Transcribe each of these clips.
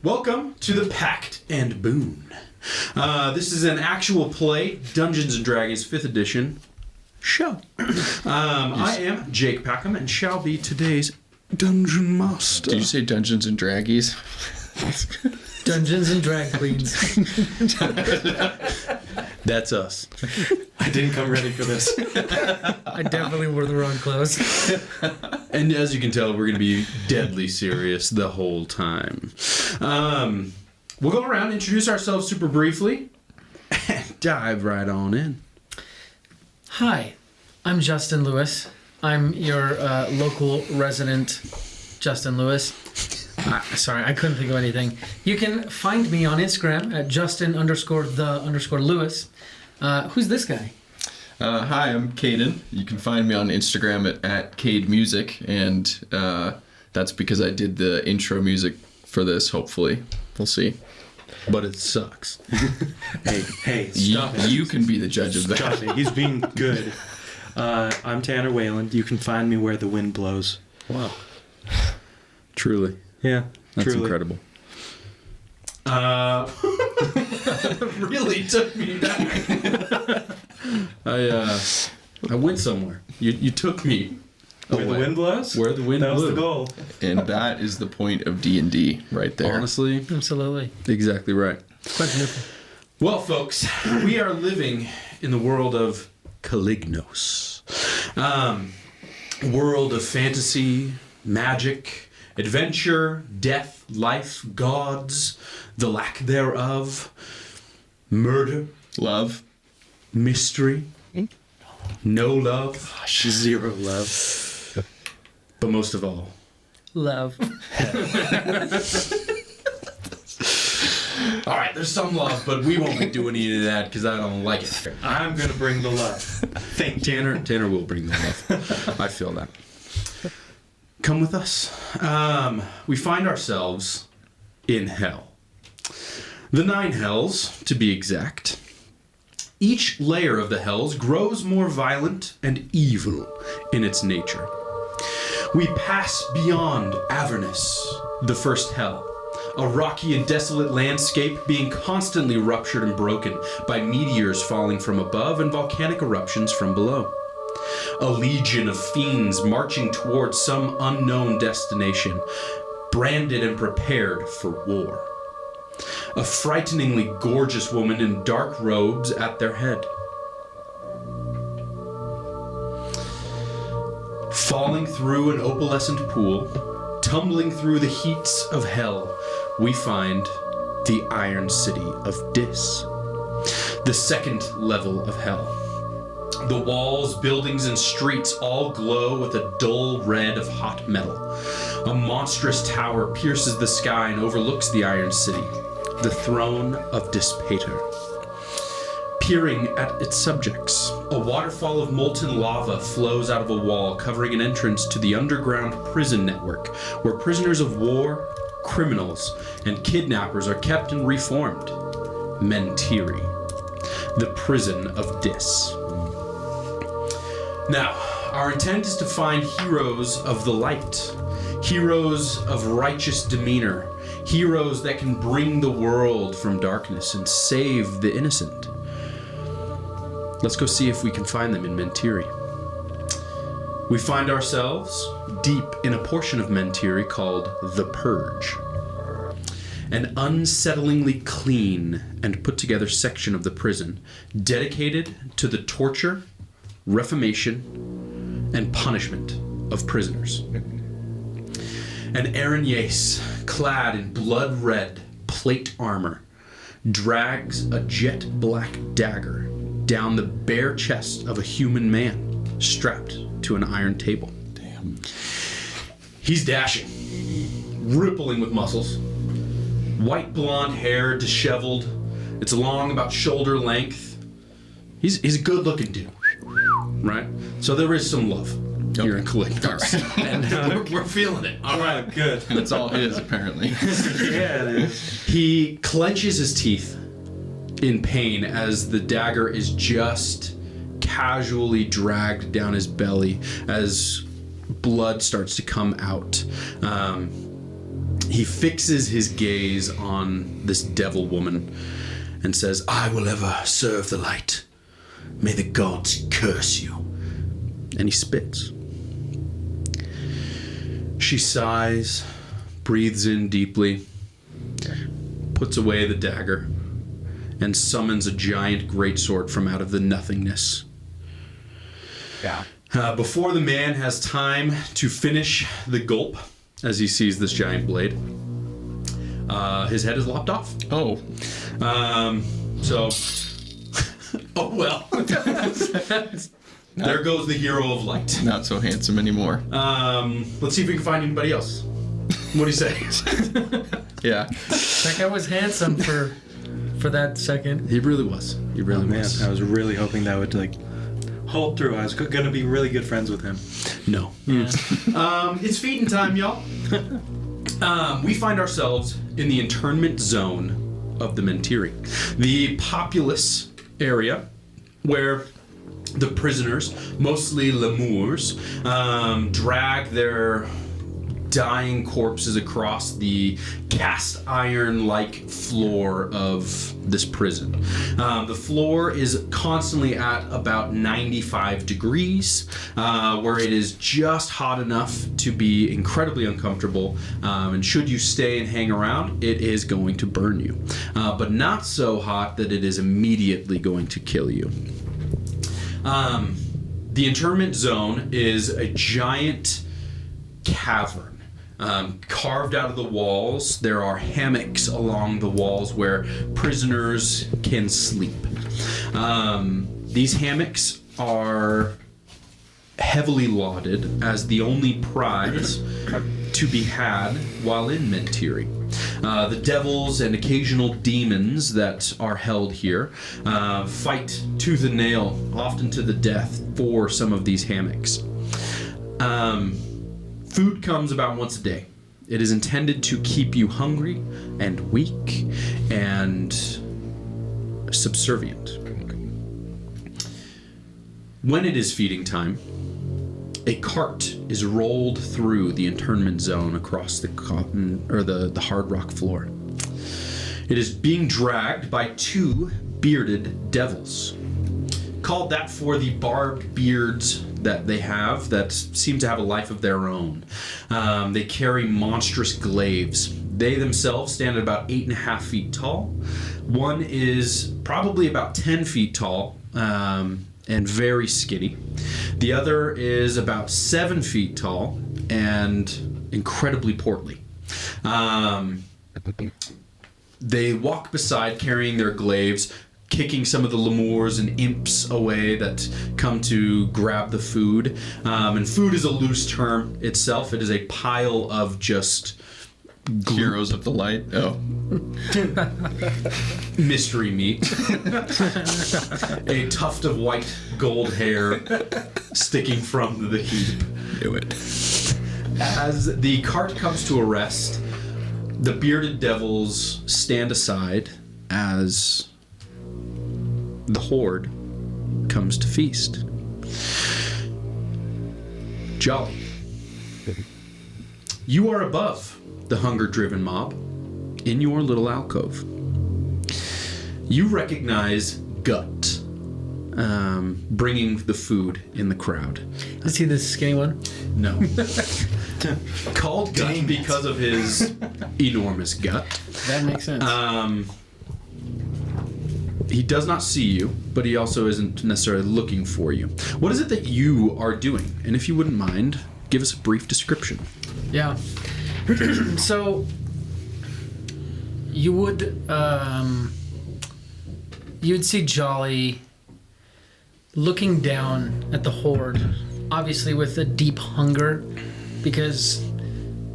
Welcome to the Pact and Boon. This is an actual play, Dungeons & Dragons 5th edition show. I am Jake Packham and shall be today's Dungeon Master. Did you say Dungeons & Draggies? Dungeons and Drag Queens. That's us. I didn't come ready for this. I definitely wore the wrong clothes. And as you can tell, we're going to be deadly serious the whole time. We'll go around, introduce ourselves super briefly, and dive right on in. Hi, I'm Justin Lewis. I'm your local resident, Justin Lewis. Sorry, I couldn't think of anything. You can find me on Instagram at Justin_the_Lewis. Who's this guy? Hi, I'm Caden. You can find me on Instagram at Cade Music, and that's because I did the intro music for this, hopefully. We'll see. But it sucks. Hey, stop it. You can be the judge of that. Stop it. He's being good. I'm Tanner Wayland. You can find me where the wind blows. Wow. Truly. Yeah, That's truly incredible. Really took me back. I went somewhere. You took me where away. the wind blows. Where the wind That was blew. the goal. And that is the point of D&D right there. Honestly, Absolutely. exactly right. It's quite beautiful. Well, folks, we are living in the world of Calignos. World of fantasy, magic, adventure, death, life, gods, the lack thereof, murder, Love. mystery, no love, Zero love. but most of all, Love. all right, there's some love, but we won't be doing any of that because I don't like it. I'm gonna bring the love. Thank you. Tanner will bring the love. I feel that. Come with us. We find ourselves in hell. The 9 hells, to be exact. Each layer of the hells grows more violent and evil in its nature. We pass beyond Avernus, the first hell, a rocky and desolate landscape being constantly ruptured and broken by meteors falling from above and volcanic eruptions from below. A legion of fiends marching towards some unknown destination, branded and prepared for war. A frighteningly gorgeous woman in dark robes at their head. Falling through an opalescent pool, tumbling through the heats of hell, we find the Iron City of Dis, the second level of hell. The walls, buildings, and streets all glow with a dull red of hot metal. A monstrous tower pierces the sky and overlooks the Iron City, the throne of Dispater. Peering at its subjects, a waterfall of molten lava flows out of a wall covering an entrance to the underground prison network, where prisoners of war, criminals, and kidnappers are kept and reformed. Mentiri, the prison of Dis. Now, our intent is to find heroes of the light, heroes of righteous demeanor, heroes that can bring the world from darkness and save the innocent. Let's go see if we can find them in Mentiri. We find ourselves deep in a portion of Mentiri called the Purge, an unsettlingly clean and put together section of the prison dedicated to the torture, reformation, and punishment of prisoners. And Aaron Yace, clad in blood-red plate armor, drags a jet-black dagger down the bare chest of a human man strapped to an iron table. Damn. He's dashing, rippling with muscles, white blonde hair, disheveled. It's long, about shoulder length. He's a good-looking dude. Right? So there is some love here in Calignos. And we're feeling it. All right, good. And it's all his, apparently. Yeah, it is. He clenches his teeth in pain as the dagger is just casually dragged down his belly as blood starts to come out. He fixes his gaze on this devil woman and says, "I will ever serve the light. May the gods curse you." And he spits. She sighs, breathes in deeply, puts away the dagger, and summons a giant greatsword from out of the nothingness. Yeah. Before the man has time to finish the gulp, as he sees this giant blade, his head is lopped off. Oh. So, oh well. There goes the hero of light. Not so handsome anymore. Let's see if we can find anybody else. What do you say? Yeah. That guy was handsome for that second. He really was. He really Man, was. I was really hoping that would hold through. I was gonna be really good friends with him. No. It's feeding time, y'all. We find ourselves in the internment zone of the Mentiri, the populous area where the prisoners, mostly lemurs, drag their dying corpses across the cast iron-like floor of this prison. The floor is constantly at about 95 degrees, where it is just hot enough to be incredibly uncomfortable, and should you stay and hang around, it is going to burn you, but not so hot that it is immediately going to kill you. The internment zone is a giant cavern. Carved out of the walls, there are hammocks along the walls where prisoners can sleep. These hammocks are heavily lauded as the only prize to be had while in Mentiri. The devils and occasional demons that are held here fight tooth and nail, often to the death, for some of these hammocks. Food comes about once a day. It is intended to keep you hungry and weak and subservient. When it is feeding time, a cart is rolled through the internment zone across the cotton or the hard rock floor. It is being dragged by two bearded devils, called that for the barbed beards that they have that seem to have a life of their own. They carry monstrous glaives. They themselves stand at about 8.5 feet tall. One is probably about 10 feet tall and very skinny. The other is about 7 feet tall and incredibly portly. They walk beside carrying their glaives, kicking some of the lemurs and imps away that come to grab the food. And food is a loose term itself. It is a pile of just Heroes of the light. Oh. mystery meat. A tuft of white gold hair sticking from the heap. Knew it. As the cart comes to a rest, the bearded devils stand aside as the horde comes to feast. Jolly. You are above the hunger-driven mob in your little alcove. You recognize Gut bringing the food in the crowd. Is he the skinny one? No. Called Gut because of his enormous gut. That makes sense. He does not see you, but he also isn't necessarily looking for you. What is it that you are doing? And if you wouldn't mind, give us a brief description. Yeah. So you would you'd see Jolly looking down at the horde, obviously with a deep hunger, because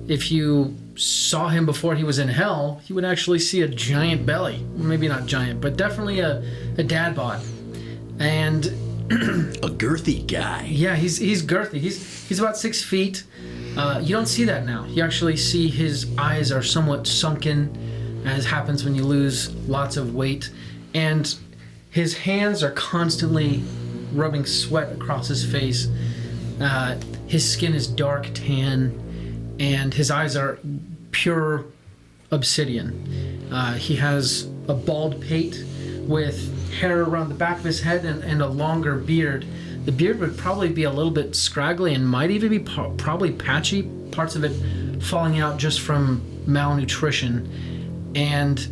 if you saw him before he was in hell, you would actually see a giant belly. Maybe not giant, but definitely a dad bod. And A girthy guy. yeah, he's girthy. He's about 6 feet. You don't see that now. You actually see his eyes are somewhat sunken, as happens when you lose lots of weight. And his hands are constantly rubbing sweat across his face. His skin is dark tan, and his eyes are pure obsidian. He has a bald pate with hair around the back of his head and a longer beard. The beard would probably be a little bit scraggly and might even be probably patchy, parts of it falling out just from malnutrition. And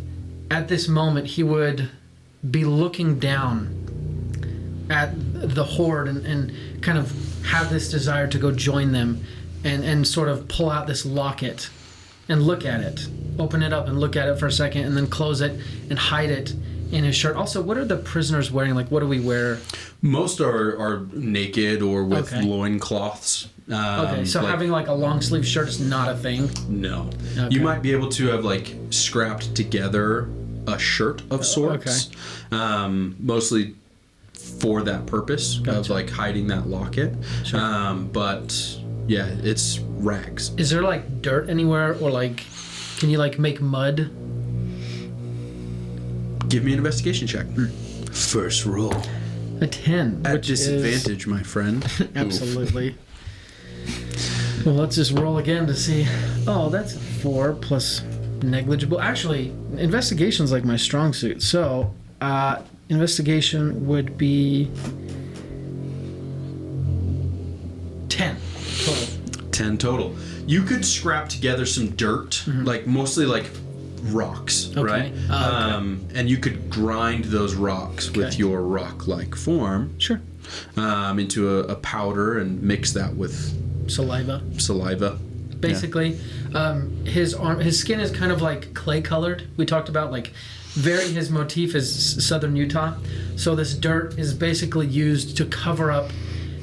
at this moment, he would be looking down at the horde and kind of have this desire to go join them and sort of pull out this locket and look at it. Open it up and look at it for a second and then close it and hide it in his shirt. Also, what are the prisoners wearing? Like, what do we wear? Most are naked or with loincloths. Okay, so having like a long sleeve shirt is not a thing? No. Okay. You might be able to have like scrapped together a shirt of sorts. Mostly for that purpose of like hiding that locket. Sure. But yeah, it's rags. Is there like dirt anywhere, or like can you like make mud? Give me an investigation check. First roll. A 10. At which disadvantage, my friend. Absolutely. Well, let's just roll again to see. Oh, that's 4 plus negligible. Actually, investigation's like my strong suit. So, investigation would be 10 total. 10 total. You could scrap together some dirt, like mostly like rocks, right? And you could grind those rocks with your rock-like form. Sure. Into a powder and mix that with Saliva. Basically, his skin is kind of like clay colored. We talked about like his motif is southern Utah. So this dirt is basically used to cover up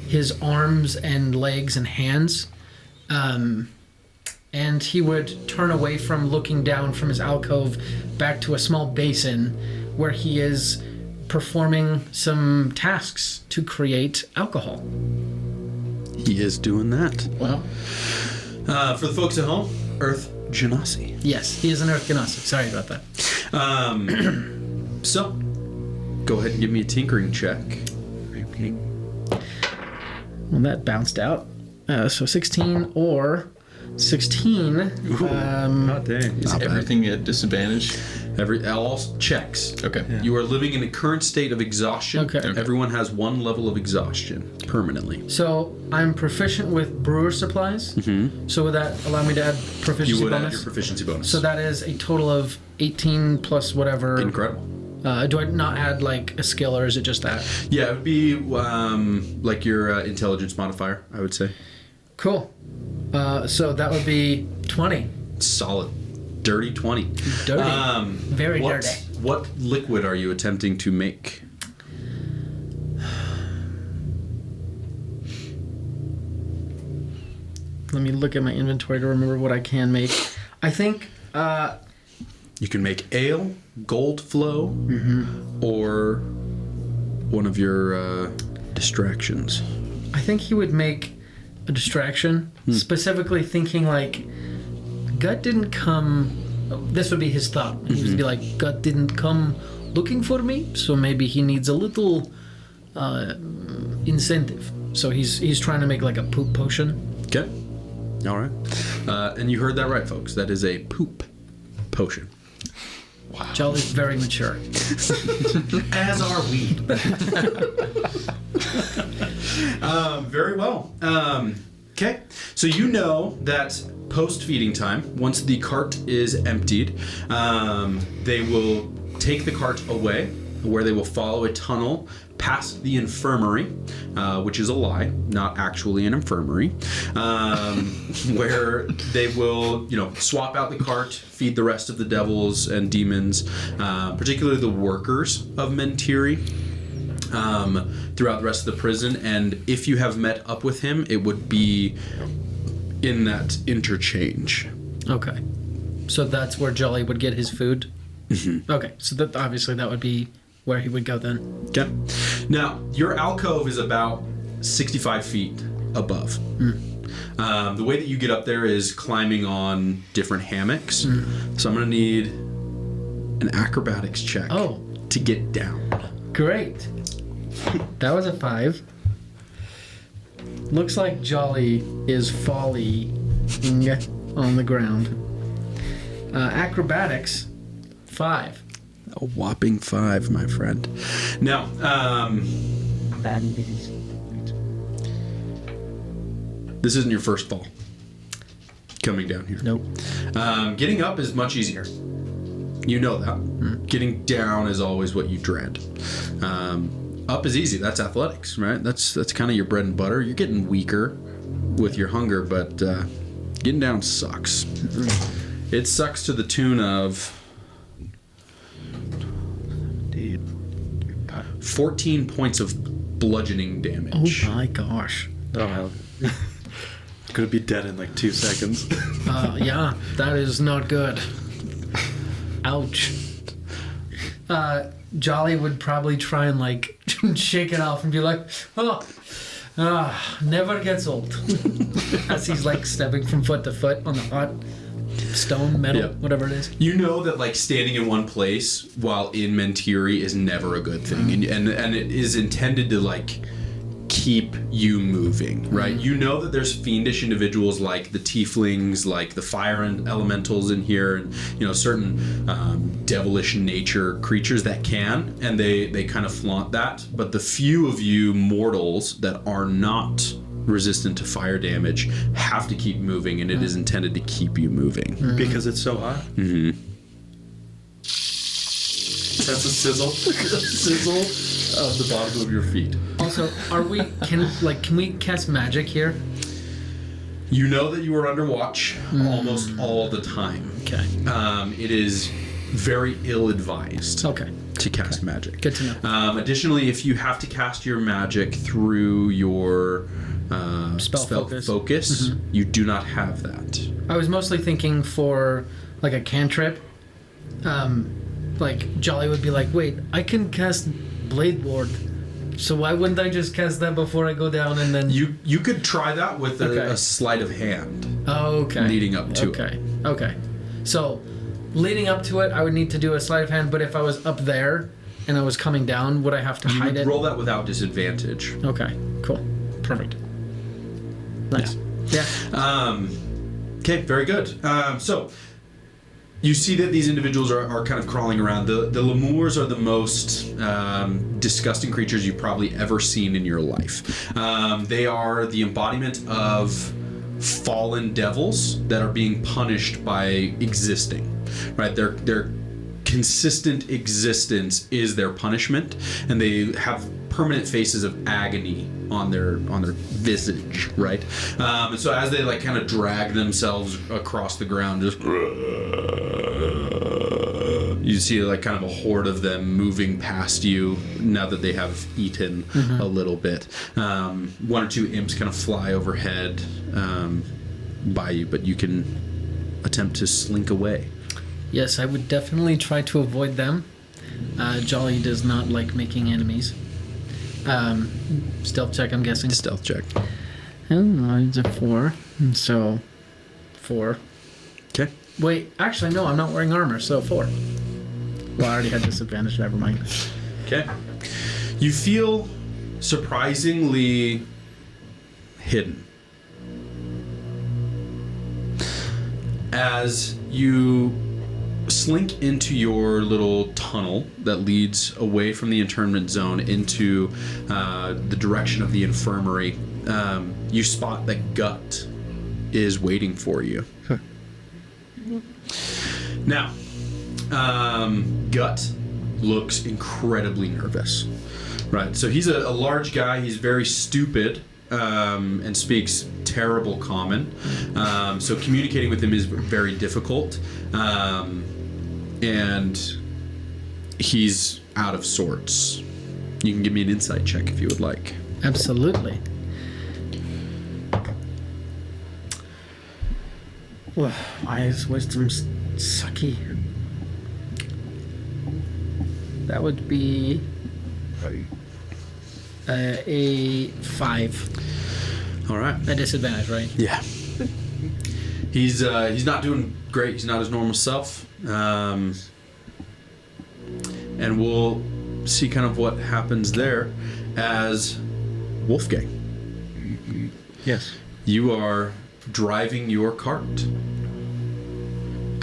his arms and legs and hands. And he would turn away from looking down from his alcove back to a small basin where he is performing some tasks to create alcohol. He is doing that. Wow. For the folks at home, Earth Genasi. Yes, he is an Earth Genasi. Sorry about that. So, go ahead and give me a tinkering check. Well, that bounced out. So 16 or 16. Not dang. Is everything at disadvantage? All checks. Okay. Yeah. You are living in a current state of exhaustion. Okay. Everyone has one level of exhaustion permanently. So I'm proficient with brewer supplies. Mm-hmm. So would that allow me to add proficiency You would bonus? add your proficiency bonus. So that is a total of 18 plus whatever. Incredible. Do I not add like a skill, or is it just that? Yeah, it would be like your intelligence modifier, I would say. Cool. So that would be 20. Solid. Dirty 20. Dirty. Very dirty. What liquid are you attempting to make? Let me look at my inventory to remember what I can make. I think You can make ale, gold flow, or one of your distractions. I think he would make a distraction, specifically thinking like, gut didn't come. This would be his thought. He would be like, gut didn't come looking for me, so maybe he needs a little incentive. So he's trying to make like a poop potion. Okay. All right. And you heard that right, folks. That is a poop potion. Wow. Jolly's very mature. As are we. Very well. Okay. So you know that post-feeding time, once the cart is emptied, they will take the cart away, where they will follow a tunnel past the infirmary, which is a lie, not actually an infirmary, where they will, swap out the cart, feed the rest of the devils and demons, particularly the workers of Mentiri, throughout the rest of the prison. And if you have met up with him, it would be in that interchange. Okay. So that's where Jolly would get his food? Mm-hmm. Okay. So that obviously that would be where he would go then. Okay. Now, your alcove is about 65 feet above. The way that you get up there is climbing on different hammocks. So I'm going to need an acrobatics check to get down. Great. That was a 5. Looks like Jolly is falling on the ground. Acrobatics, 5. A whopping 5, my friend. Now, this isn't your first fall. Coming down here. Nope. Getting up is much easier. You know that. Getting down is always what you dread. Up is easy. That's athletics, right? That's kind of your bread and butter. You're getting weaker with your hunger, but getting down sucks. It sucks to the tune of 14 points of bludgeoning damage. Oh my gosh. Oh, gonna be dead in like 2 seconds. Yeah, that is not good. Ouch. Jolly would probably try and like shake it off and be like, never gets old. As he's like stepping from foot to foot on the hot stone, metal, whatever it is. You know that like standing in one place while in Mentiri is never a good thing, and it is intended to like keep you moving, right? You know that there's fiendish individuals like the tieflings, like the fire and elementals in here, and certain devilish nature creatures that can, and they kind of flaunt that. But the few of you mortals that are not resistant to fire damage have to keep moving, and it is intended to keep you moving. Because it's so hot? Mm-hmm. That's a sizzle. Sizzle of the bottom of your feet. Also, can we cast magic here? You know that you are under watch almost all the time. Okay. It is very ill-advised to cast magic. Good to know. Additionally, if you have to cast your magic through your Spell focus. You do not have that. I was mostly thinking for like a cantrip. Like Jolly would be like, wait, I can cast Blade Ward, so why wouldn't I just cast that before I go down and then... You could try that with a sleight of hand. Okay. Leading up to it. Okay. So, leading up to it, I would need to do a sleight of hand, but if I was up there and I was coming down, would I have to hide it? Roll that without disadvantage. Okay, cool. Perfect. Nice. Yeah. Okay, very good. So, you see that these individuals are kind of crawling around. The lemurs are the most disgusting creatures you've probably ever seen in your life. They are the embodiment of fallen devils that are being punished by existing. Right? Their consistent existence is their punishment, and they have permanent faces of agony on their visage, right? And so as they like kind of drag themselves across the ground, just you see like kind of a horde of them moving past you now that they have eaten a little bit. One or two imps kind of fly overhead by you, but you can attempt to slink away. Yes, I would definitely try to avoid them. Jolly does not like making enemies. Stealth check, I'm guessing. Stealth check. Oh, it's a 4. And so, 4. Okay. Wait, actually, no, I'm not wearing armor, so 4. Well, I already had disadvantage, never mind. Okay. You feel surprisingly hidden. As you slink into your little tunnel that leads away from the internment zone into the direction of the infirmary, you spot that Gut is waiting for you. Now, Gut looks incredibly nervous. Right, so he's a large guy. He's very stupid and speaks terrible common. So communicating with him is very difficult. And he's out of sorts. You can give me an insight check if you would like. Absolutely. Well, why is wisdom sucky? That would be a 5. All right. A disadvantage, right? Yeah. He's not doing great. He's not his normal self. And we'll see kind of what happens there as Wolfgang. Yes. You are driving your cart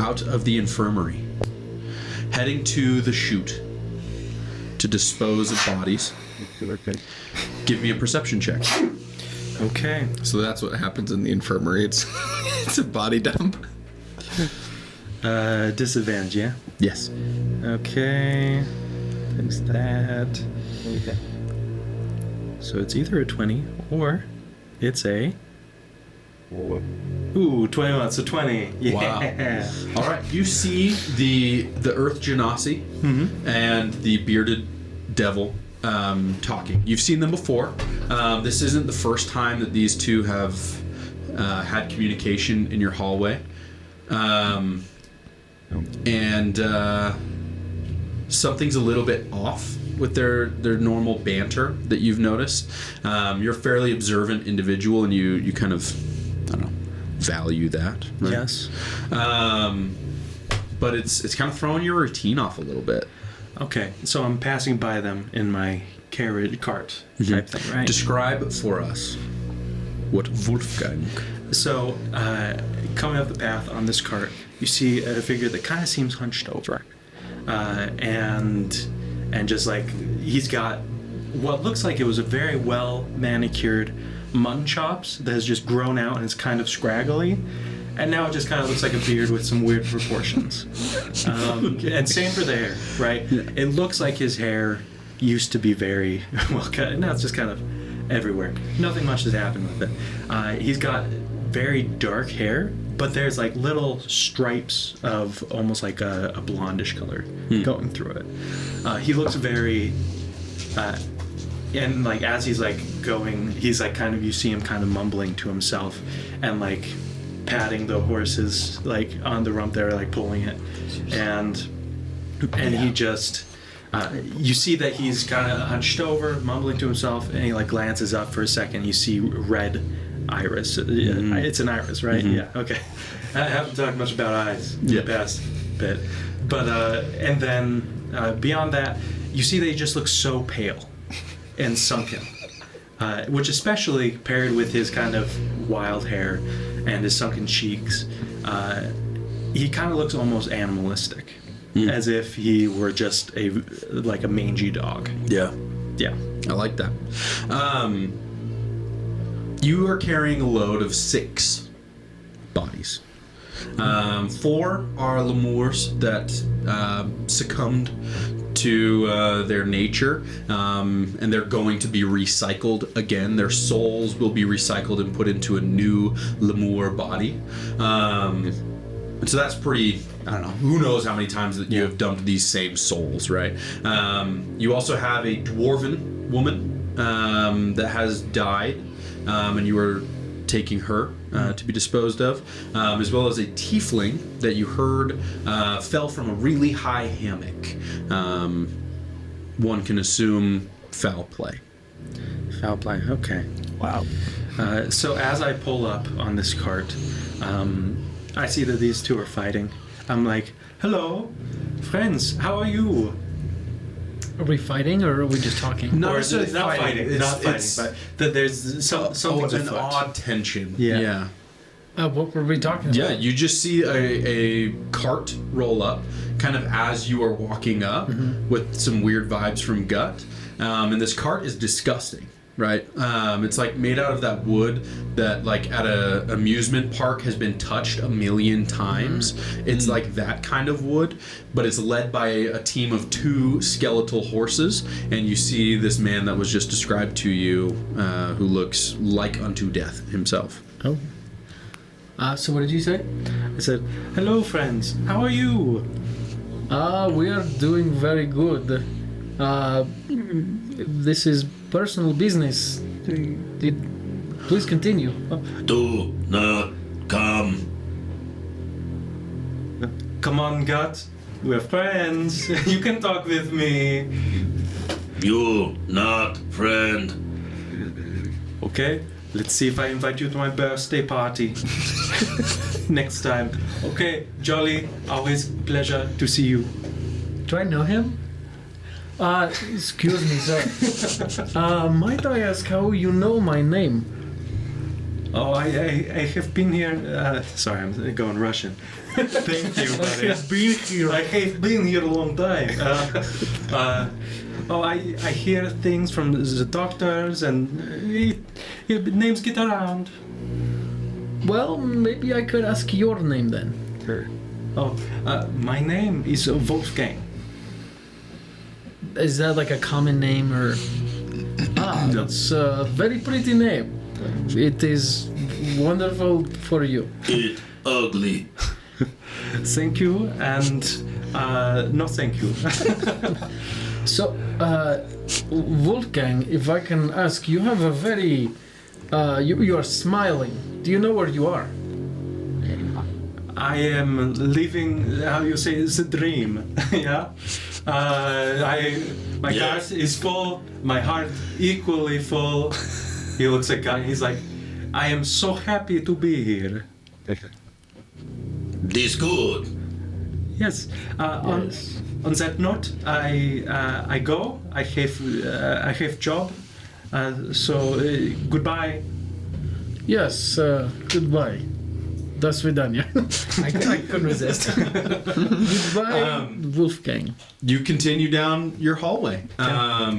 out of the infirmary, heading to the chute to dispose of bodies. Give me a perception check. Okay. So that's what happens in the infirmary. It's it's a body dump. Disadvantage, yeah? Yes. Okay. There's that. So it's either a 20 or it's a... Ooh, 21. So 20. Yeah. Wow. All right. You see the Earth Genasi and the bearded devil talking. You've seen them before. This isn't the first time that these two have had communication in your hallway. And something's a little bit off with their normal banter that you've noticed. You're a fairly observant individual, and you kind of, I don't know, value that. Right? Yes. But it's kind of throwing your routine off a little bit. Okay, so I'm passing by them in my carriage cart type thing, right? Describe for us what Wolfgang. So, coming up the path on this cart, you see a figure that kind of seems hunched over, and just like he's got what looks like it was a very well manicured mutton chops that has just grown out and is kind of scraggly, and now it just kind of looks like a beard with some weird proportions. And same for the hair, right? Yeah. It looks like his hair used to be very well cut, and now it's just kind of everywhere. Nothing much has happened with it. He's got very dark hair, but there's like little stripes of almost like a blondish color going through it. He looks very, and like as he's like going, he's like kind of, you see him kind of mumbling to himself and like patting the horses like on the rump there, like pulling it, and he just. You see that he's kind of hunched over, mumbling to himself, and he like glances up for a second. You see red iris. It's an iris, right? Yeah. Okay. I haven't talked much about eyes in the past bit, but and then beyond that, you see that he just looks so pale and sunken, which especially paired with his kind of wild hair and his sunken cheeks, he kind of looks almost animalistic. As if he were just a mangy dog. Yeah. I like that. You are carrying a load of 6 bodies. 4 are lemurs that succumbed to their nature, and they're going to be recycled again. Their souls will be recycled and put into a new lemur body. So that's pretty, I don't know, who knows how many times that you have dumped these same souls, right? You also have a dwarven woman that has died, and you are taking her to be disposed of, as well as a tiefling that you heard fell from a really high hammock. One can assume foul play. Foul play, okay. Wow. So as I pull up on this cart, I see that these two are fighting. I'm like, hello, friends, how are you? Are we fighting or are we just talking? Not necessarily not fighting, but that there's something an odd tension. Yeah. What were we talking about? Yeah, you just see a cart roll up, kind of as you are walking up, with some weird vibes from Gut. And this cart is disgusting. Right, it's like made out of that wood that, like, at a amusement park has been touched a million times. It's like that kind of wood, but it's led by a team of 2 skeletal horses, and you see this man that was just described to you, who looks like unto death himself. Oh. So what did you say? I said, hello, friends. How are you? We are doing very good. This is personal business. Please continue. Do not come. Come on, Gut. We're friends. You can talk with me. You not friend. Okay, let's see if I invite you to my birthday party next time. Okay, Jolly, always pleasure to see you. Do I know him? Excuse me, sir. Might I ask how you know my name? Oh, I have been here. Sorry, I'm going Russian. Thank you, buddy. I have been here. I have been here a long time. I hear things from the doctors, and names get around. Well, maybe I could ask your name then. Oh, my name is Wolfgang. Is that like a common name or? That's a very pretty name. It is wonderful for you. It ugly. Thank you, and no thank you. So, Wolfgang, if I can ask, you have a very, you are smiling. Do you know where you are? I am living, how you say, the dream. Yeah. My Yes. heart is full. My heart equally full. He looks at God. He's like, I am so happy to be here. This good. Yes. On that note, I go. I have job. So goodbye. Yes. Goodbye. До свидания. I couldn't resist. Goodbye, Wolfgang. You continue down your hallway.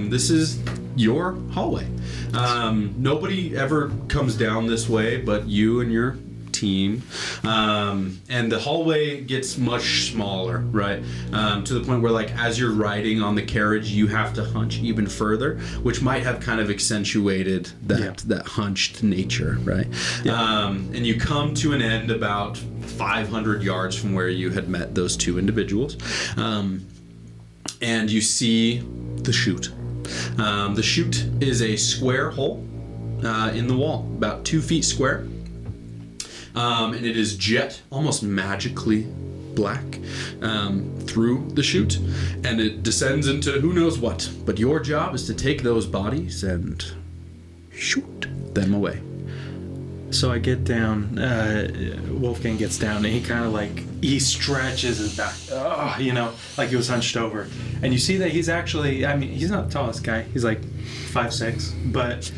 This is your hallway. Nobody ever comes down this way but you and your team. And the hallway gets much smaller, right? To the point where, like, as you're riding on the carriage, you have to hunch even further, which might have kind of accentuated that hunched nature, right? And you come to an end about 500 yards from where you had met those two individuals. And you see the chute. The chute is a square hole in the wall, about 2 feet square. And it is jet, almost magically black, through the chute, and it descends into who knows what. But your job is to take those bodies and shoot them away. So I get down. Wolfgang gets down, and he kind of he stretches his back. Oh, like he was hunched over. And you see that he's actually. I mean, he's not the tallest guy. He's like 5'6", but.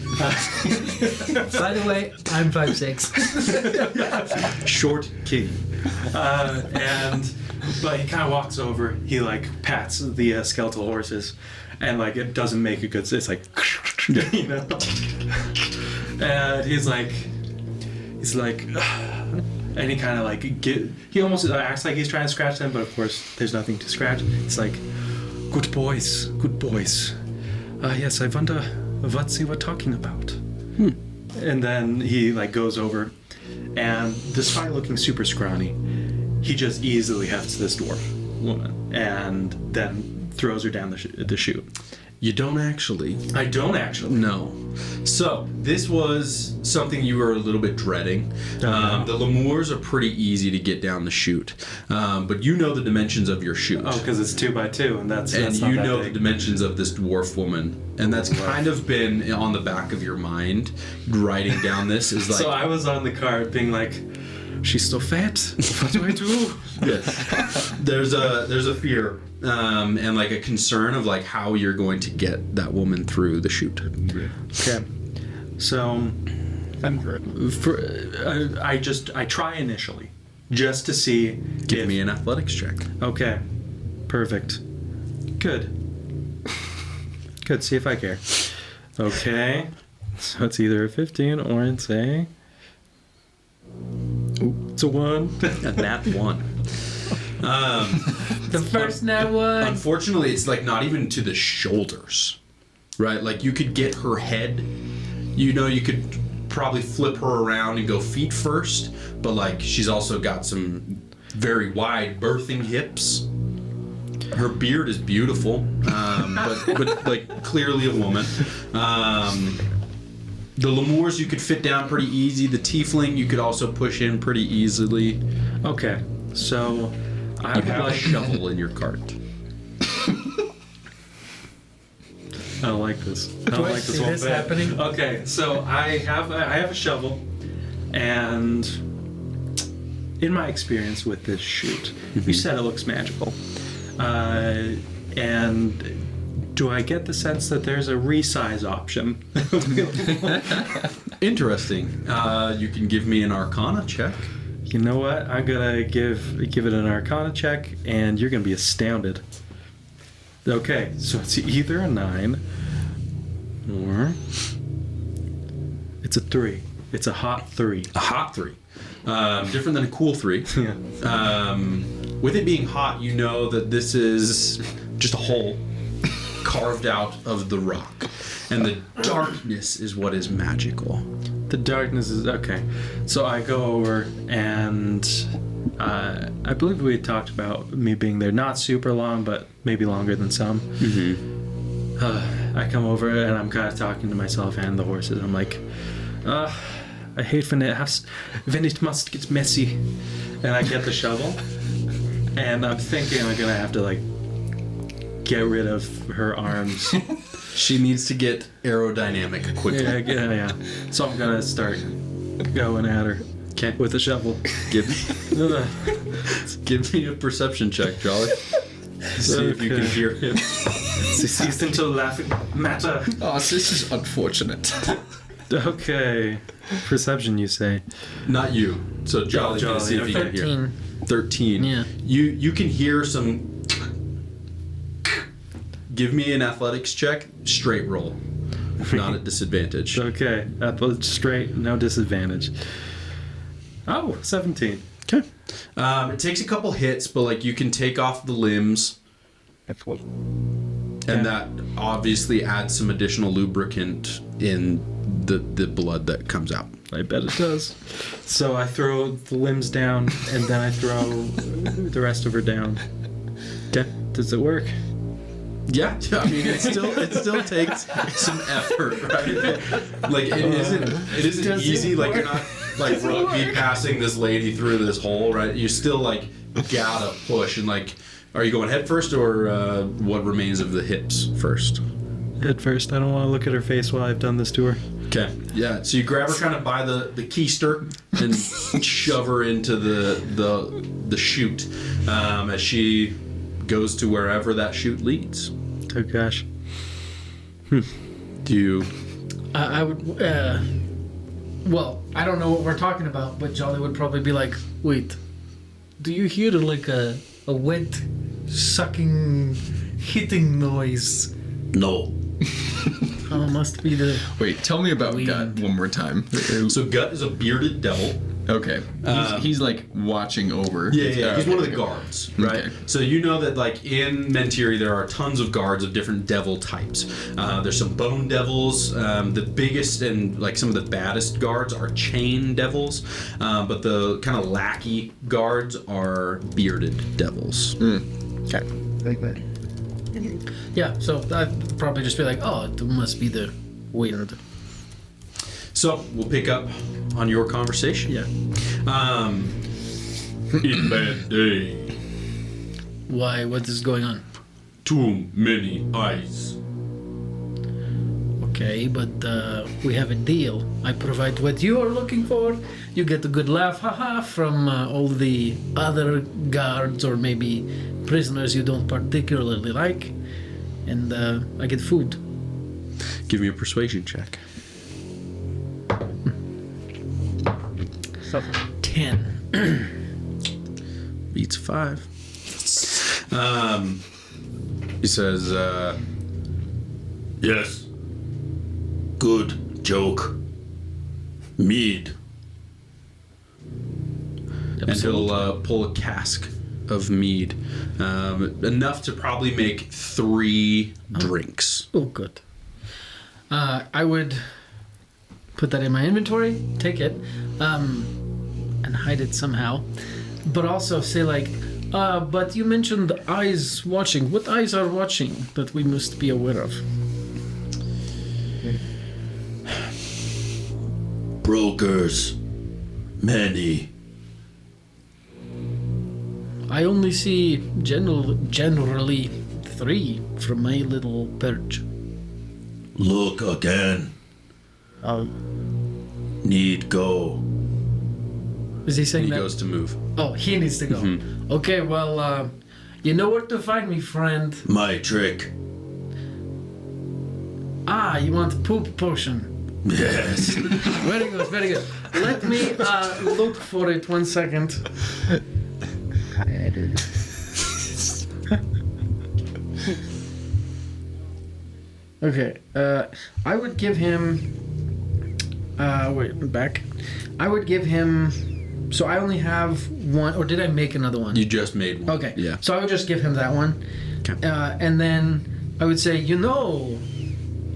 By the way, I'm 5'6". Short king. But he kind of walks over. He pats the skeletal horses, and it doesn't make a good. It's like, and he's like, and he kind of he almost acts like he's trying to scratch them, but of course there's nothing to scratch. It's like, good boys. Yes, I wonder what they were talking about. And then he goes over, and despite looking super scrawny, he just easily hefts this dwarf woman, and then throws her down the chute. You don't actually. I don't actually. No. So, this was something you were a little bit dreading. The lemurs are pretty easy to get down the chute. But you know the dimensions of your chute. Oh, because it's 2x2, and that's and not you that know big. the dimensions of this dwarf woman. And that's kind of been on the back of your mind, writing down this. Is like, So I was on the cart being like, she's so fat. What do I do? yes. There's a fear and a concern of how you're going to get that woman through the chute. Okay. So I try initially just to see. Give me an athletics check. Okay. Perfect. Good. See if I care. Okay. So it's either a 15 or it's a. It's a 1. And that one. The first nat one. Unfortunately, it's not even to the shoulders, right? You could get her head. You could probably flip her around and go feet first, but she's also got some very wide birthing hips. Her beard is beautiful, but clearly a woman. The lemurs you could fit down pretty easy. The tiefling you could also push in pretty easily. Okay. So I You would have a shovel in your cart. I don't like this. I Do don't I like this see one this bit. happening? Okay, so I have a shovel, and in my experience with this chute, you said it looks magical, and do I get the sense that there's a resize option? Interesting. You can give me an Arcana check. You know what? I'm gonna give it an Arcana check, and you're gonna be astounded. Okay, so it's either a 9 or it's a 3. It's a hot 3. A hot 3. Different than a cool 3. Yeah. With it being hot, you know that this is just a hole carved out of the rock. And the darkness is what is magical. The darkness is okay. So I go over and I believe we had talked about me being there not super long, but maybe longer than some. I come over and I'm kind of talking to myself and the horses. I'm like, I hate when it must get messy. And I get the shovel, and I'm thinking I'm gonna have to like get rid of her arms. She needs to get aerodynamic quickly. Yeah. So I'm gonna start going at her. Okay. With the shovel. Give me a perception check, Jolly. See if you can hear him. Cease until laughing matter. Oh, this is unfortunate. Okay. Perception, you say? Not you. So Jolly, Jolly, see if you can hear. 13. Yeah. You can hear some. Give me an athletics check. Straight roll. Not at disadvantage. Okay. Straight, no disadvantage. Oh, 17. Okay. It takes a couple hits, but like you can take off the limbs, That's what. and that obviously adds some additional lubricant in the blood that comes out. I bet it does. So I throw the limbs down, and then I throw the rest of her down. Okay. Does it work? Yeah, I mean it still takes some effort, right? Like it isn't Does easy. it Like you're work? not like rugby passing this lady through this hole, right? You still like gotta push and like. Are you going head first or what remains of the hips first? At first, I don't want to look at her face while I've done this to her. Okay. Yeah. So you grab her kind of by the keister and shove her into the chute as she goes to wherever that chute leads. Oh gosh. Do you? I would. Well, I don't know what we're talking about, but Jolly would probably be like, "Wait, do you hear like a wet, sucking, hitting noise?" No. Oh, must be the. Wait, tell me about Weed. Gut one more time. So Gut is a bearded devil. Okay. He's like watching over. Yeah. He's one of the Okay. guards, right? Okay. So you know that like in Mentiri there are tons of guards of different devil types. There's some bone devils. The biggest and like some of the baddest guards are chain devils, but the kind of lackey guards are bearded devils. Okay. Like that. Yeah, so I'd probably just be like, "Oh, it must be the weird." So we'll pick up on your conversation. Yeah. In bad day. Why? What is going on? Too many eyes. Okay, but we have a deal. I provide what you are looking for. You get a good laugh, haha, from all the other guards or maybe prisoners you don't particularly like, and I get food. Give me a persuasion check. 10. Beats 5. He says, Yes. Good joke. Mead. and he'll pull a cask of mead, enough to probably make 3 drinks. Oh, good. I would put that in my inventory, take it, and hide it somehow. But also say like, but you mentioned eyes watching. What eyes are watching that we must be aware of? Brokers. Many. I only see generally 3 from my little perch. Look again. Need go. Is he saying He that? goes to move. Oh, he needs to go. Okay, well, you know where to find me, friend. My trick. Ah, you want poop potion. Yes. Very good, very good. Let me look for it 1 second. Okay, I would give him. Wait, back. I would give him. So I only have one, or did I make another one? You just made one. Okay. Yeah. So I would just give him that one. Okay. And then I would say,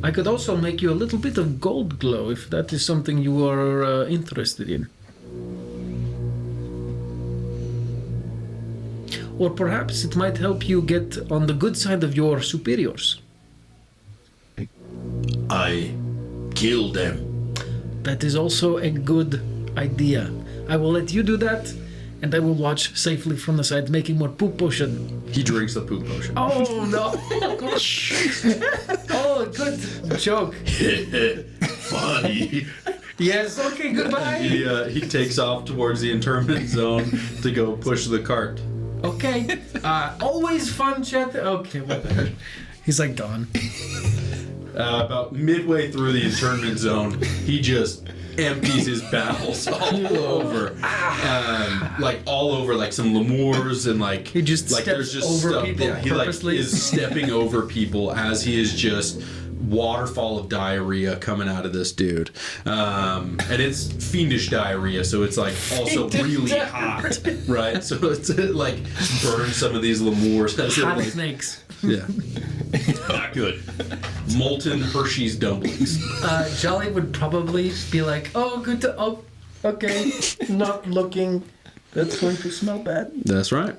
I could also make you a little bit of gold glow if that is something you are interested in. Or perhaps it might help you get on the good side of your superiors. I kill them. That is also a good idea. I will let you do that, and I will watch safely from the side, making more poop potion. He drinks the poop potion. Oh no! Oh, good joke. Funny. Yes. Okay. Goodbye. He takes off towards the internment zone to go push the cart. Okay. Always fun chat. Okay. Whatever. He's like gone. About midway through the internment zone, he just empties his bowels all over, like some lemurs and like He just like steps there's just over stuff. people Yeah, he like purposely. is stepping over people as he is just waterfall of diarrhea coming out of this dude, and it's fiendish diarrhea, so it's like also really hot, right? So it's like burns some of these lemurs. As it, Hot like, snakes. yeah, Not good. molten Hershey's dumplings. Jolly would probably be like, "Oh, good to. Oh, okay. Not looking. That's going to smell bad." That's right.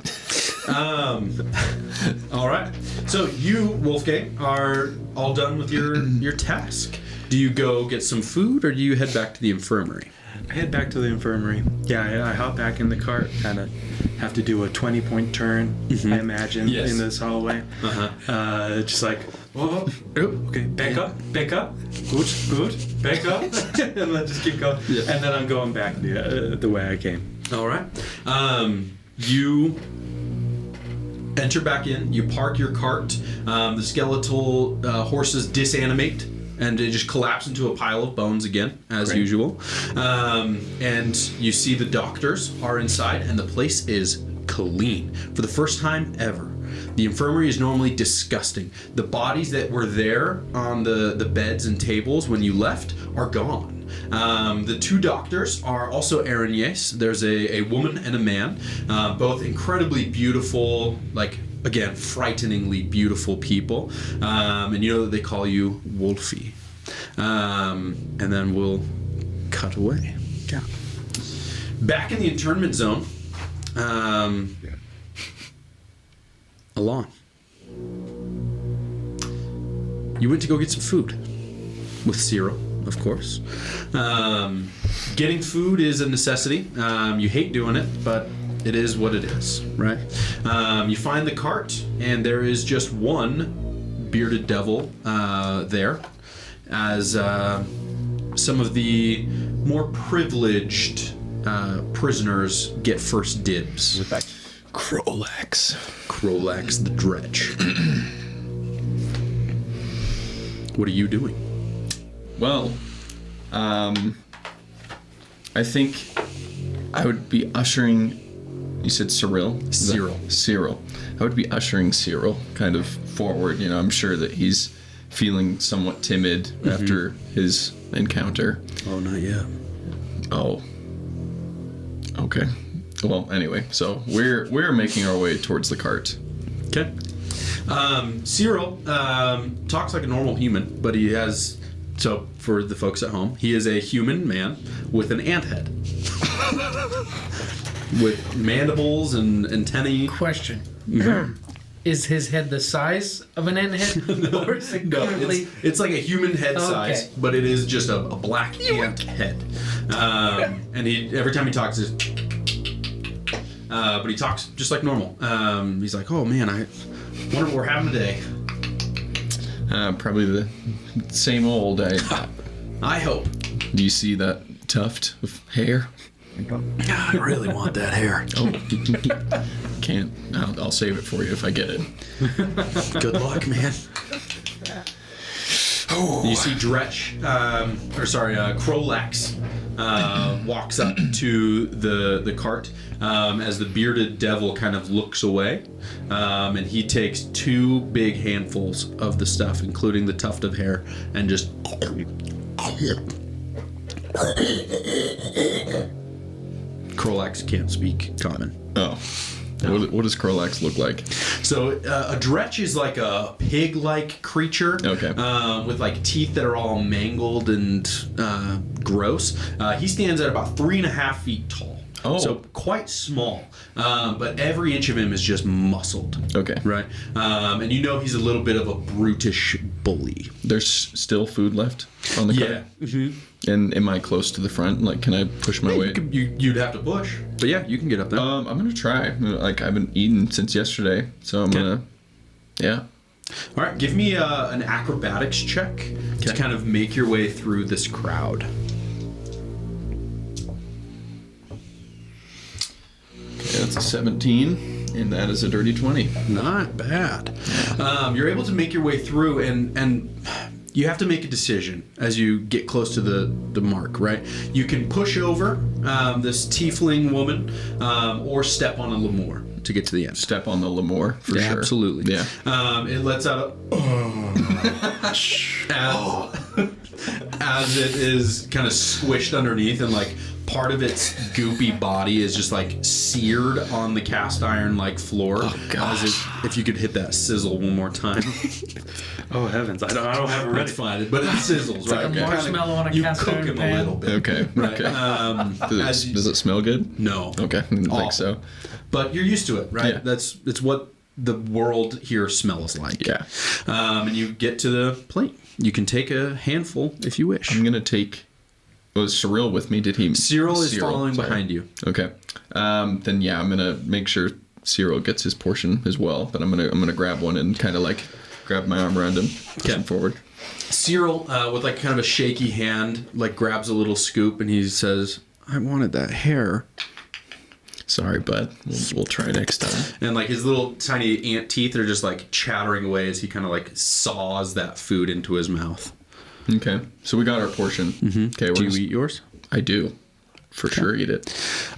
All right. So you, Wolfgang, are all done with your task. Do you go get some food, or do you head back to the infirmary? I head back to the infirmary. Yeah, I hop back in the cart. Kind of have to do a 20-point turn, I imagine, Yes. in this hallway. Just like, whoa, okay, back up, good, back up, and then just keep going. Yeah. And then I'm going back the way I came. All right. You enter back in. You park your cart. The skeletal horses disanimate, and they just collapse into a pile of bones again, as Great. usual. And you see the doctors are inside, and the place is clean for the first time ever. The infirmary is normally disgusting. The bodies that were there on the beds and tables when you left are gone. The two doctors are also Araignées. There's a woman and a man, both incredibly beautiful, like, again, frighteningly beautiful people. And you know that they call you Wolfie. And then we'll cut away. Yeah. Back in the internment zone, Alon. You went to go get some food with Cyril, of course. Getting food is a necessity. You hate doing it, but it is what it is, right? You find the cart, and there is just one bearded devil there, as some of the more privileged prisoners get first dibs. Crolax. Crolax the Dredge. What are you doing? Well, I think I would be ushering. You said Cyril? Cyril. Cyril. I would be ushering Cyril kind of forward. You know, I'm sure that he's feeling somewhat timid after his encounter. Oh, not yet. Oh. Okay. Well, anyway, so we're making our way towards the cart. Okay. Cyril talks like a normal human, but he has, so for the folks at home, he is a human man with an ant head. With mandibles and antennae. Question. Is his head the size of an ant head? Or is it No, currently... it's like a human head size, Okay. but it is just a black ant head. And he every time he talks is, but he talks just like normal. He's like, oh man, I wonder what we're having today. Probably the same old. I hope. Do you see that tuft of hair? I really want that hair. Oh, can't. I'll save it for you if I get it. Good luck, man. You see Krolax walks up to the cart as the bearded devil kind of looks away, and he takes 2 big handfuls of the stuff, including the tuft of hair, and just Krolax can't speak common. Oh. What does Krolax look like? So a dretch is like a pig-like creature, Okay. With like teeth that are all mangled and gross. He stands at about 3.5 feet tall. Oh. So quite small, but every inch of him is just muscled. Okay. Right, and you know he's a little bit of a brutish bully. There's still food left on the cart? Mm-hmm. And am I close to the front? Like, can I push my way? You'd have to push, but yeah, you can get up there. I'm gonna try. Like, I haven't eaten since yesterday, so I'm gonna. Yeah. All right, give me an acrobatics check to kind of make your way through this crowd. Okay, that's a 17, and that is a dirty 20. Not bad. You're able to make your way through, and you have to make a decision as you get close to the mark, right? You can push over this tiefling woman, or step on a lemur to get to the end. Step on the lemur, for sure. Absolutely. Yeah. It lets out a as it is kind of squished underneath, and like part of its goopy body is just like seared on the cast iron like floor. Oh, gosh. If you could hit that sizzle one more time. Oh heavens! I don't have it ready. That's fine, but it sizzles, right? like a marshmallow on a you cast cook iron him pan. a little bit. Okay. Right. Okay. As you- Does it smell good? No. Okay. Didn't think Awful. so. But you're used to it, right? Yeah. It's what the world here smells like. Yeah. And you get to the plate. You can take a handful if you wish. I'm gonna take. Was Cyril with me? Did he? Cyril is following sorry. behind you. Okay. Then yeah, I'm gonna make sure Cyril gets his portion as well. But I'm gonna grab one and kind of like grab my arm around him, push him forward. Cyril, with like kind of a shaky hand, like grabs a little scoop and he says, "I wanted that hair." Sorry, bud. We'll try next time. And like his little tiny ant teeth are just like chattering away as he kind of like saws that food into his mouth. Okay. So we got our portion. Mm-hmm. Okay. Do you eat yours? I do. For sure eat it.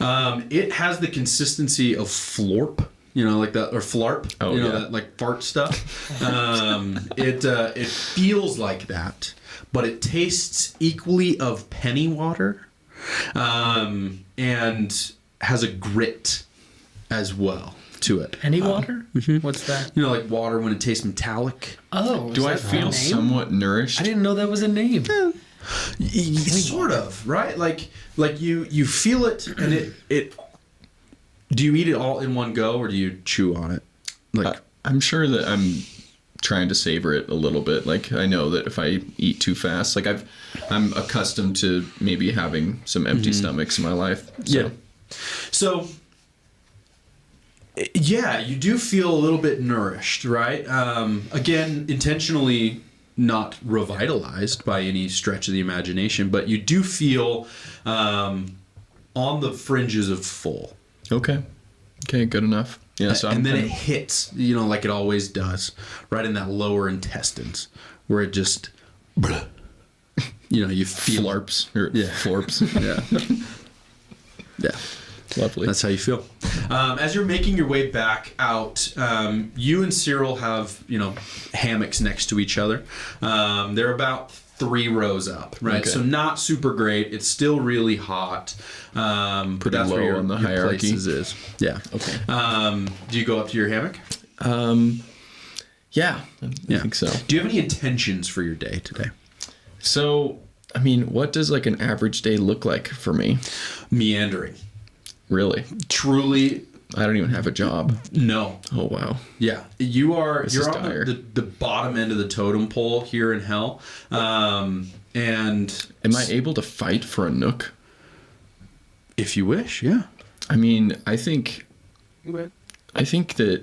It has the consistency of florp, like that, or flarp, Oh, yeah. that like fart stuff. It feels like that, but it tastes equally of penny water, and has a grit as well to it. Penny water? What's that? Like water when it tastes metallic. Oh, Do I is that a feel name? somewhat nourished? I didn't know that was a name. Sort of, right? Like you feel it, and it. Do you eat it all in one go, or do you chew on it? Like I'm sure that I'm trying to savor it a little bit. Like, I know that if I eat too fast, like I'm accustomed to maybe having some empty stomachs in my life. So. Yeah. So, yeah, you do feel a little bit nourished, right? Again, intentionally not revitalized by any stretch of the imagination, but you do feel on the fringes of full. Okay, good enough. Yeah, so And then it hits, like it always does, right in that lower intestines, where it just, you feel flarps or Yeah. florps. Yeah. Lovely. That's how you feel. As you're making your way back out, you and Cyril have, hammocks next to each other. They're about 3 rows up, right? Okay. So not super great. It's still really hot. Pretty that's low where on the your hierarchy. places is. Yeah. Okay. Do you go up to your hammock? Yeah, I think so. Do you have any intentions for your day today? So, I mean, what does like an average day look like for me? Meandering. Really? Truly, I don't even have a job. no. Oh, wow. Yeah, you're is on dire. the bottom end of the totem pole here in hell, and Am I able to fight for a nook? if you wish, yeah. I mean, I think that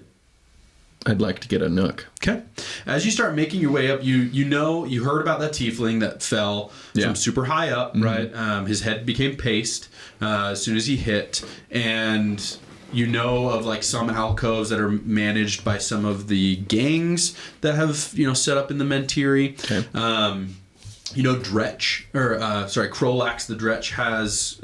I'd like to get a nook. Okay. As you start making your way up, you heard about that tiefling that fell Yeah. from super high up, right? His head became paste as soon as he hit, and You know of like some alcoves that are managed by some of the gangs that have set up in the Mentiri. Okay. Dretch, Krolax the Dretch has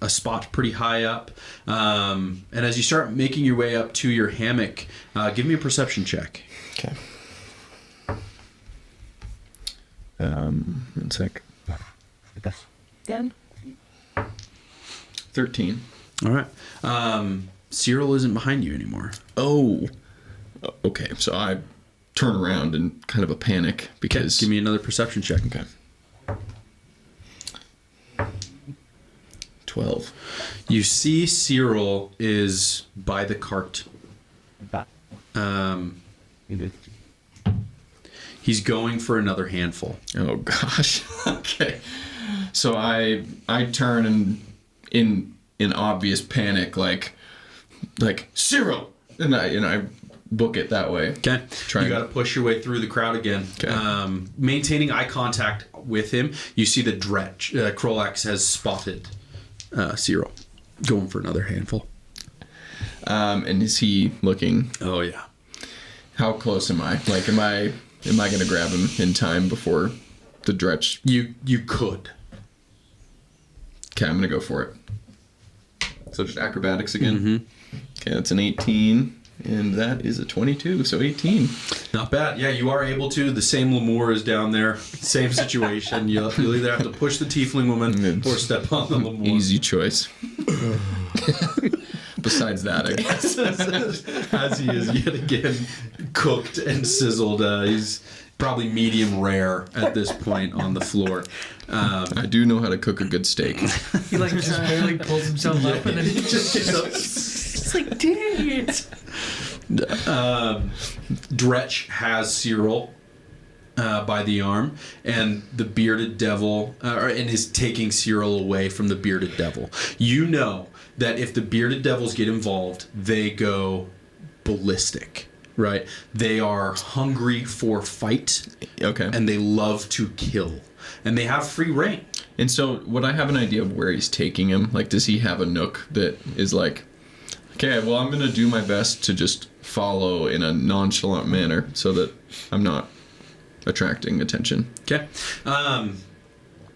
a spot pretty high up. And as you start making your way up to your hammock, give me a perception check. Okay. 1 sec. 13. All right. Cyril isn't behind you anymore. Oh. Okay, so I turn around in kind of a panic because... Give me another perception check. Okay. 12. You see Cyril is by the cart. He's going for another handful. Oh gosh. Okay. So I turn and in obvious panic like Cyril, and I book it that way. Okay. You got to push your way through the crowd again. Okay. Maintaining eye contact with him, you see the Dretch. Krolax has spotted Cyril going for another handful. And is he looking? Oh yeah. How close am I? Like, am I going to grab him in time before the Dretch? You could. Okay, I'm going to go for it. So just acrobatics again. Mm-hmm. Okay, that's an 18, and that is a 22, so 18. Not bad. Yeah, you are able to. The same Lemur is down there. Same situation. You'll either have to push the tiefling woman or step on the Lemur. Easy choice. Besides that, I guess. As he is yet again cooked and sizzled. He's probably medium rare at this point on the floor. I do know how to cook a good steak. He like just barely pulls himself up and then he just gets up. It's like, dang it. Dretch has Cyril by the arm, and the bearded devil, and is taking Cyril away from the bearded devil. You know that if the bearded devils get involved, they go ballistic, right? They are hungry for fight, Okay. and they love to kill, and they have free reign. And so, would I have an idea of where he's taking him? Like, does he have a nook that is like, okay, well, I'm going to do my best to just follow in a nonchalant manner so that I'm not attracting attention. Okay.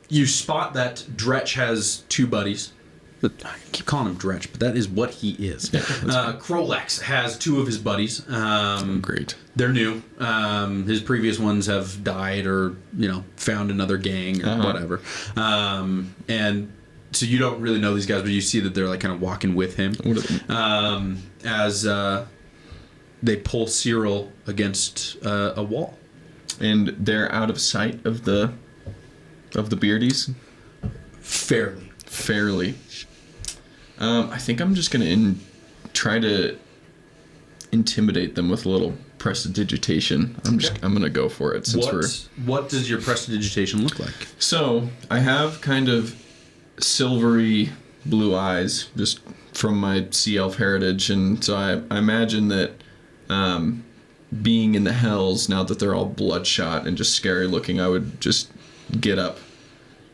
You spot that Dretch has two buddies. I keep calling him Dretch, but that is what he is. Krolax has two of his buddies. Great. They're new. His previous ones have died or, found another gang or whatever. And so you don't really know these guys, but you see that they're like kind of walking with him. As they pull Cyril against a wall. And they're out of sight of the beardies? Fairly. I think I'm just going to try to intimidate them with a little prestidigitation. I'm going to go for it since What does your prestidigitation look like? So, I have kind of silvery blue eyes just from my sea elf heritage, and so I imagine that being in the hells, now that they're all bloodshot and just scary looking, I would just get up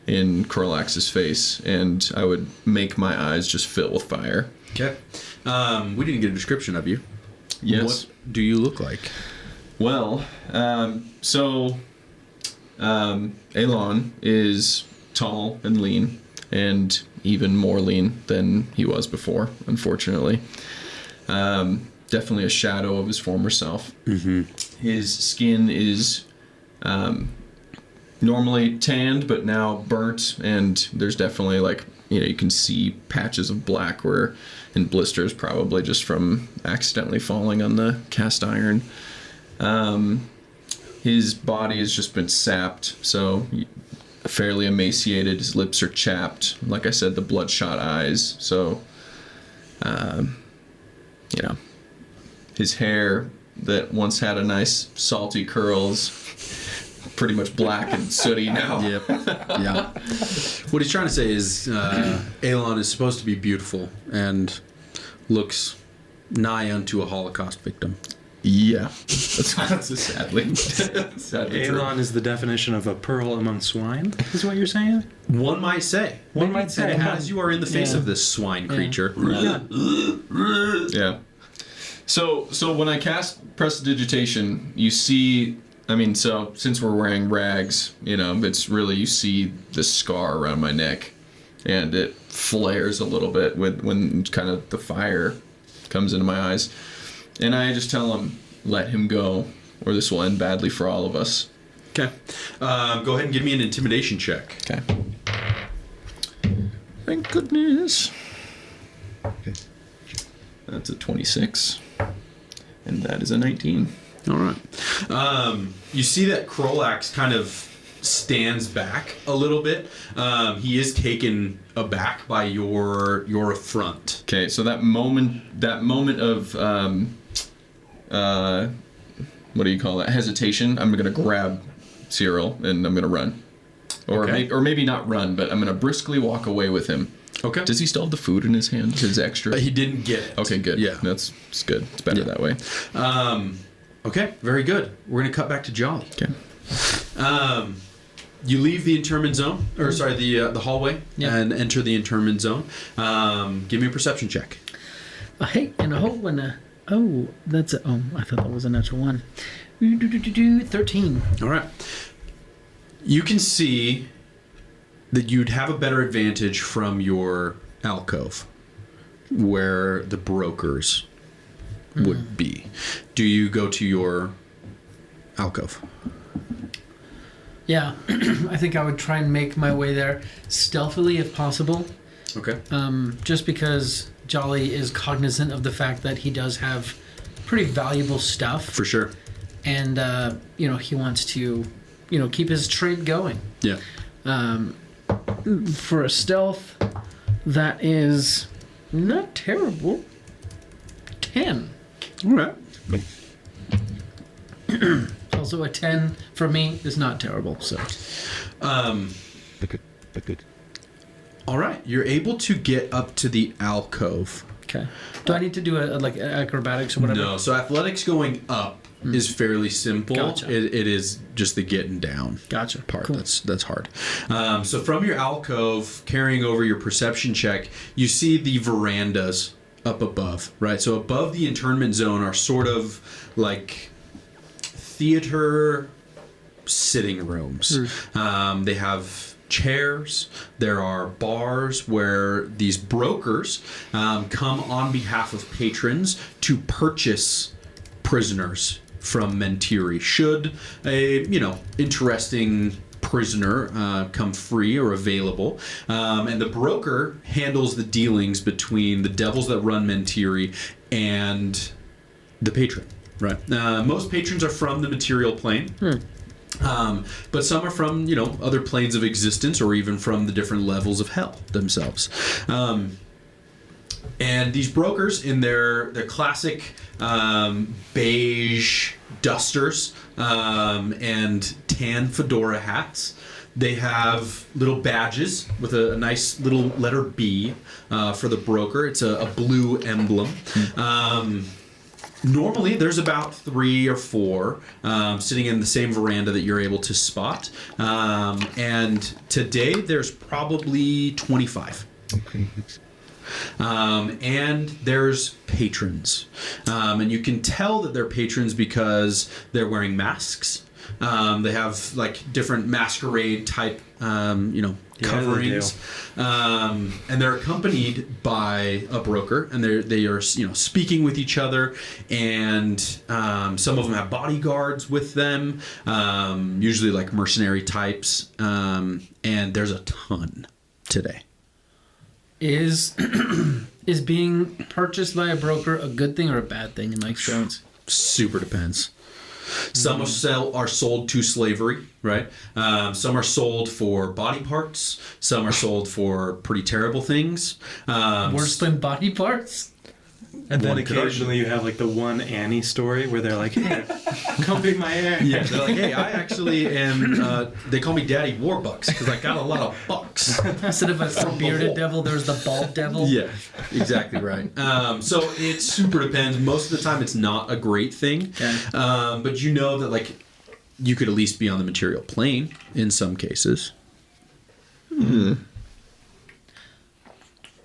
in Krolax's face and I would make my eyes just fill with fire. Okay. We didn't get a description of you. Yes. What do you look like? Well, Alon is tall and lean, and even more lean than he was before, unfortunately. Definitely a shadow of his former self. Mm-hmm. His skin is normally tanned, but now burnt, and there's definitely you can see patches of black and blisters, probably just from accidentally falling on the cast iron. His body has just been sapped, so fairly emaciated. His lips are chapped. Like I said, the bloodshot eyes. So, his hair that once had a nice salty curls, pretty much black and sooty now. Yep. Yeah. What he's trying to say is Alon is supposed to be beautiful and looks nigh unto a Holocaust victim. Yeah. That's sadly. Sadly true. Alon is the definition of a pearl among swine, is what you're saying? One might say. One might say. As you are in the face of this swine creature. Yeah. So when I cast Prestidigitation, you see, I mean, so since we're wearing rags, you know, it's really, you see the scar around my neck, and it flares a little bit when kind of the fire comes into my eyes. And I just tell him, let him go, or this will end badly for all of us. Okay. Go ahead and give me an intimidation check. Okay. Thank goodness. Okay. That's a 26. And that is a 19. All right. You see that Krolax kind of stands back a little bit. He is taken aback by your affront. Okay, so that moment of what do you call that? Hesitation. I'm gonna grab Cyril and I'm gonna run, or maybe not run, but I'm gonna briskly walk away with him. Okay. Does he still have the food in his hand? His extra? He didn't get it. Okay, good. Yeah. It's good. It's better that way. Okay, very good. We're gonna cut back to Jolly. Okay. You leave the internment zone, or sorry, the hallway, and enter the internment zone. Give me a perception check. Hey, in a hole in a... Oh, that's a... Oh, I thought that was a natural one. 13. All right. You can see that you'd have a better advantage from your alcove, where the brokers would be. Do you go to your alcove? Yeah, I think I would try and make my way there stealthily if possible. Okay. Just because Jolly is cognizant of the fact that he does have pretty valuable stuff. For sure. And, he wants to, keep his trade going. Yeah. For a stealth, that is not terrible. 10. All right. Also a 10 for me is not terrible, so. But good. All right. You're able to get up to the alcove. Okay. Do I need to do like acrobatics or whatever? No. So athletics going up is fairly simple. Gotcha. It is just the getting down. Gotcha. Part Cool. that's hard. So from your alcove, carrying over your perception check, you see the verandas up above, right? So above the internment zone are sort of like theater sitting rooms. They have chairs. There are bars where these brokers come on behalf of patrons to purchase prisoners from Mentiri. Should a interesting prisoner come free or available, and the broker handles the dealings between the devils that run Mentiri and the patron. Right. Most patrons are from the material plane. But some are from, other planes of existence, or even from the different levels of hell themselves. And these brokers, in their classic beige dusters and tan fedora hats, they have little badges with a nice little letter B for the broker. It's a blue emblem. Normally, there's about 3 or 4 sitting in the same veranda that you're able to spot. And today, there's probably 25. Okay. And there's patrons. And you can tell that they're patrons because they're wearing masks. They have like different masquerade type, coverings. And they're accompanied by a broker, and they are speaking with each other. And some of them have bodyguards with them, usually like mercenary types. And there's a ton today. Is being purchased by a broker a good thing or a bad thing in my experience? Super depends. Some are sold to slavery, right? Some are sold for body parts. Some are sold for pretty terrible things. Worse than body parts? And then one occasionally you have like the one Annie story where they're like, "Hey, come pick my hair." Yeah, they're like, hey, I actually am. They call me Daddy Warbucks because I got a lot of bucks. Instead of a bearded devil, there's the bald devil. Yeah, exactly right. So it super depends. Most of the time, it's not a great thing. Okay. But you know that like you could at least be on the material plane in some cases.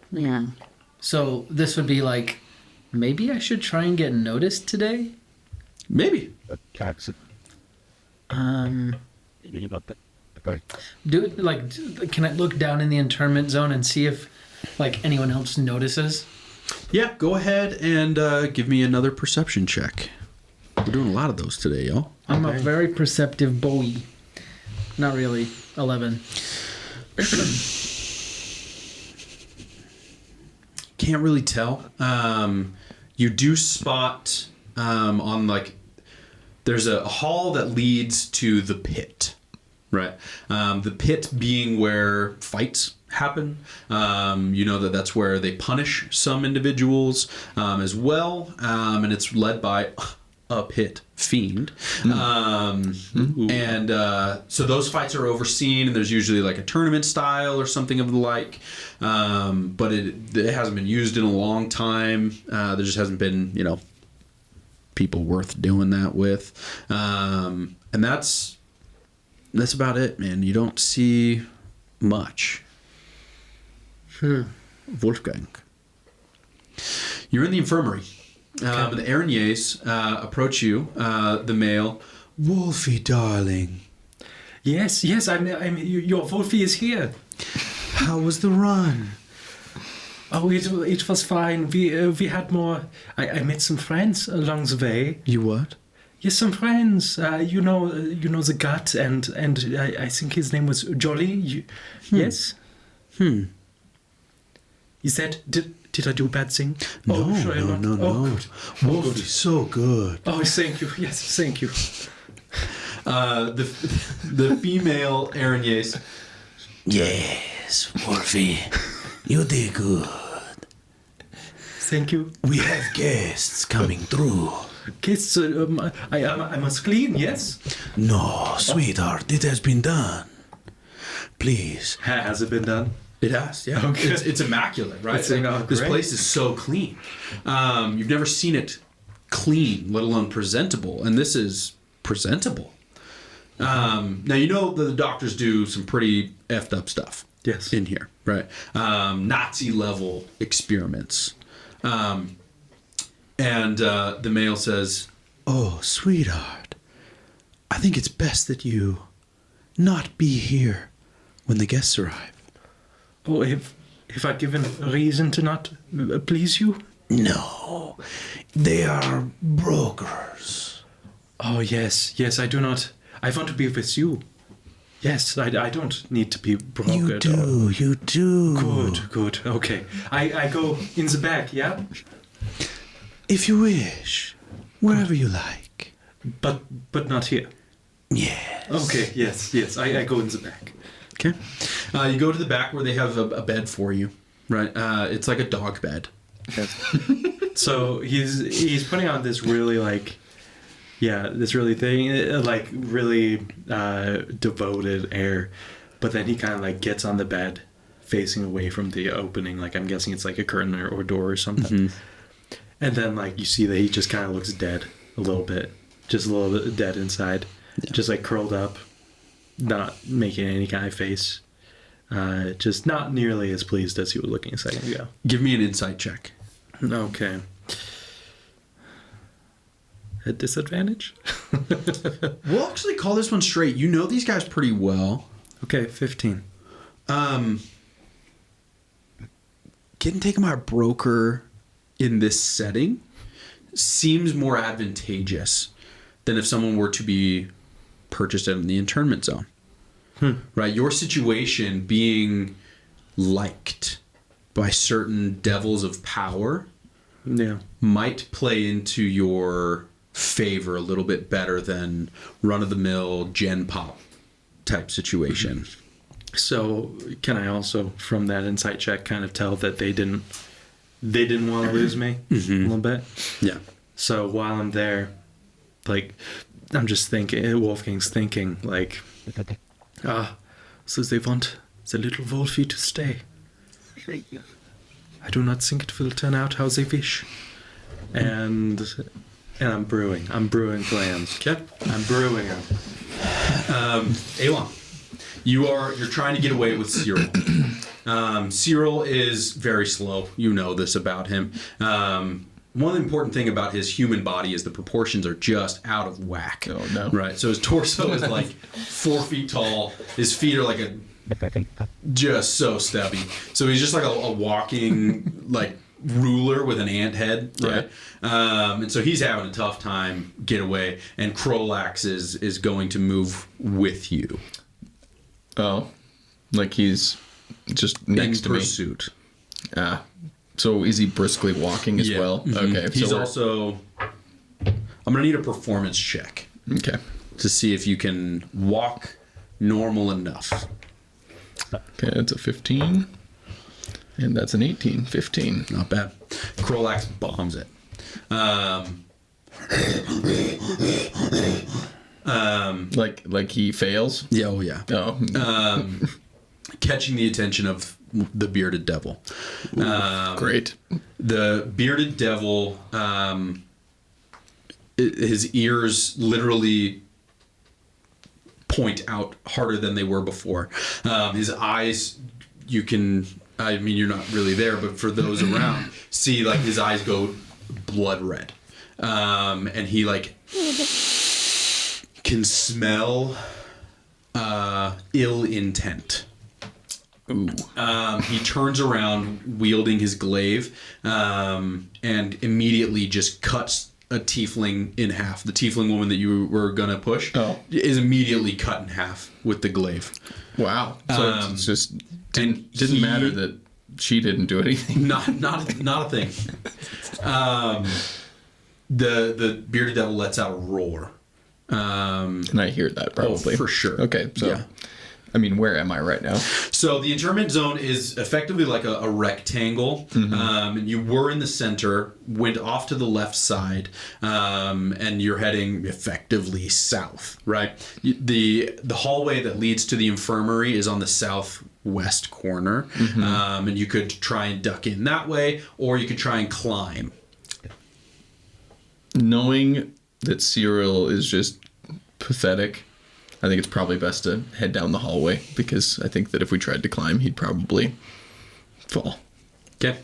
Yeah. So this would be like, maybe I should try and get noticed today. Maybe. Tax. Do it like, can I look down in the internment zone and see if like anyone else notices? Yeah, go ahead and give me another perception check. We're doing a lot of those today, y'all. I'm a very perceptive boy. Not really. 11. Can't really tell. You do spot on like there's a hall that leads to the pit, right? The pit being where fights happen. You know that's where they punish some individuals as well, and it's led by a pit fiend. And so those fights are overseen, and there's usually like a tournament style or something of the like, but it hasn't been used in a long time. There just hasn't been people worth doing that with, and that's about it, man. You don't see much. Wolfgang, you're in the infirmary. The Arignays approach you, the male. Wolfie, darling. Yes, your Wolfie is here. How was the run? Oh, it was fine. We had more. I met some friends along the way. You what? Yes, some friends. You know the gut, and I think his name was Jolly. Yes. Is that did I do a bad thing? No, should I not? no. Good. Wolfie's so good. Oh, thank you. Yes, thank you. The female Arignays. Yes, Wolfie, you did good. Thank you. We have guests coming through. Kids, I must clean. Yes. No, sweetheart, it has been done. Please. Has it been done? It has, yeah. Okay. It's immaculate, right? It's immaculate. This Great. place is so clean. You've never seen it clean, let alone presentable, and this is presentable. Now you know that the doctors do some pretty effed up stuff. Yes. In here, right? Nazi level experiments, and the male says, "Oh, sweetheart, I think it's best that you not be here when the guests arrive." Oh, have I given a reason to not please you? No, they are brokers. Oh, yes, I do not. I want to be with you. Yes, I don't need to be brokered. You do. Good. Okay. I go in the back, yeah? If you wish, wherever you like. But not here. Yes. Okay, yes. I go in the back. Okay. You go to the back where they have a bed for you, right? It's like a dog bed. So he's putting on this really really devoted air, but then he kind of like gets on the bed facing away from the opening, like I'm guessing it's like a curtain or door or something. And then like you see that he just kind of looks dead a little bit, just a little bit dead inside, just like curled up, not making any kind of face, just not nearly as pleased as he was looking a second ago. Give me an insight check. Okay. At disadvantage? We'll actually call this one straight. You know these guys pretty well. Okay, 15. Getting taken by a broker in this setting seems more advantageous than if someone were to be purchased in the internment zone. Right? Your situation being liked by certain devils of power might play into your favor a little bit better than run-of-the-mill gen pop type situation. So can I also, from that insight check, kind of tell that they didn't they didn't want to lose me a little bit. Yeah. So while I'm there, like, I'm just thinking, Wolfgang's thinking, like, so they want the little Wolfie to stay. I do not think it will turn out how they wish. And I'm brewing plans. Okay. I'm brewing them. Alon, you're trying to get away with Cyril. Cyril is very slow. You know this about him. One important thing about his human body is the proportions are just out of whack. Oh, no. Right. So his torso is like 4 feet tall. His feet are like just so stubby. So he's just like a walking like ruler with an ant head, right? And so he's having a tough time get away. And Krolax is going to move with you. Oh, like he's just next to me. In pursuit. So is he briskly walking as well? Okay. He's so also... I'm going to need a performance check Okay. to see if you can walk normal enough. Okay, that's a 15. And that's an 18. 15. Not bad. Krolax bombs it. Like he fails? Yeah, oh yeah. Oh, Catching the attention of the bearded devil. great. The bearded devil, his ears literally point out harder than they were before. His eyes, I mean, you're not really there, but for those around, see like his eyes go blood red. And he like can smell ill intent. Ooh. He turns around wielding his glaive and immediately just cuts a tiefling in half. The tiefling woman that you were going to push is immediately cut in half with the glaive. Wow. So it's just didn't matter that she didn't do anything. Not a thing. The bearded devil lets out a roar. And I hear that probably. For sure. Okay, so Yeah. I mean, where am I right now? So the internment zone is effectively like a rectangle. And you were in the center, went off to the left side, and you're heading effectively south, right? The hallway that leads to the infirmary is on the southwest corner. And you could try and duck in that way, or you could try and climb. Knowing that Cyril is just pathetic, I think it's probably best to head down the hallway, because I think that if we tried to climb, he'd probably fall. Okay.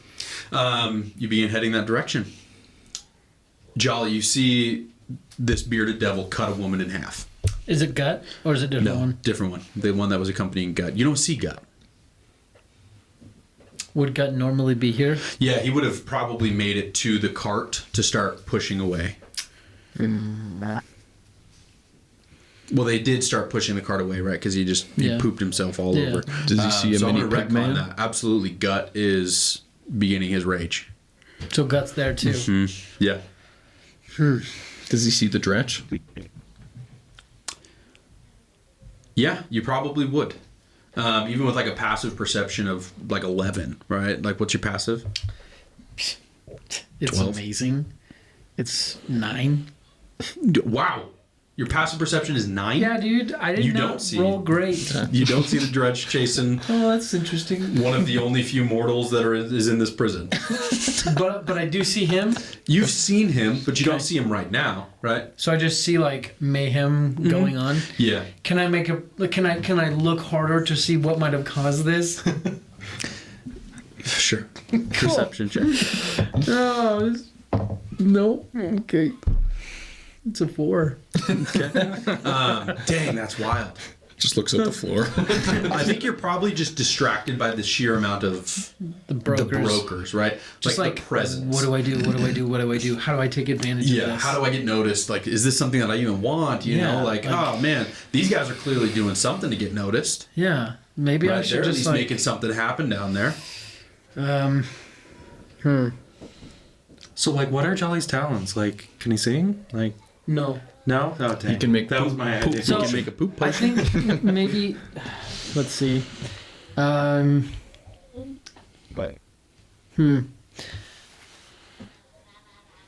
You begin heading that direction. Jolly, you see this bearded devil cut a woman in half. Is it Gut or is it a different one? Different one. The one that was accompanying Gut. You don't see Gut. Would Gut normally be here? Yeah, he would have probably made it to the cart to start pushing away. Well, they did start pushing the cart away, right? Because he pooped himself all over. Does he see a so mini I'm gonna pig retcon man? that. Absolutely, Gut is beginning his rage. So Gut's there too. Yeah. Does he see the dretch? Yeah, you probably would. Even with like a passive perception of like 11, right? Like, what's your passive? It's 12. amazing. It's 9. Wow. Your passive perception is 9? Yeah, dude. I You didn't don't see- roll great. You don't see the dredge chasing Oh, that's interesting. one of the only few mortals that is in this prison. But I do see him. You've seen him, but you don't see him right now, right? So I just see like mayhem going on. Yeah. Can I can I look harder to see what might have caused this? Sure. Perception check. Oh, no. Okay. It's a 4. Dang, that's wild. Just looks at the floor. I think you're probably just distracted by the sheer amount of The brokers. the brokers, right? Just like the presence. What do I do? What do I do? What do I do? How do I take advantage of Yeah, this? how do I get noticed? Like, is this something that I even want? You know, like, oh man, these guys are clearly doing something to get noticed. Yeah, maybe I Right? should They're at just least like making something happen down there. So, like, what are Jolly's talents? Like, can he sing? Like, no. no? Oh, dang. He can make that was poop- my poop- idea. So- You can make a poop I potion. think maybe. Let's see.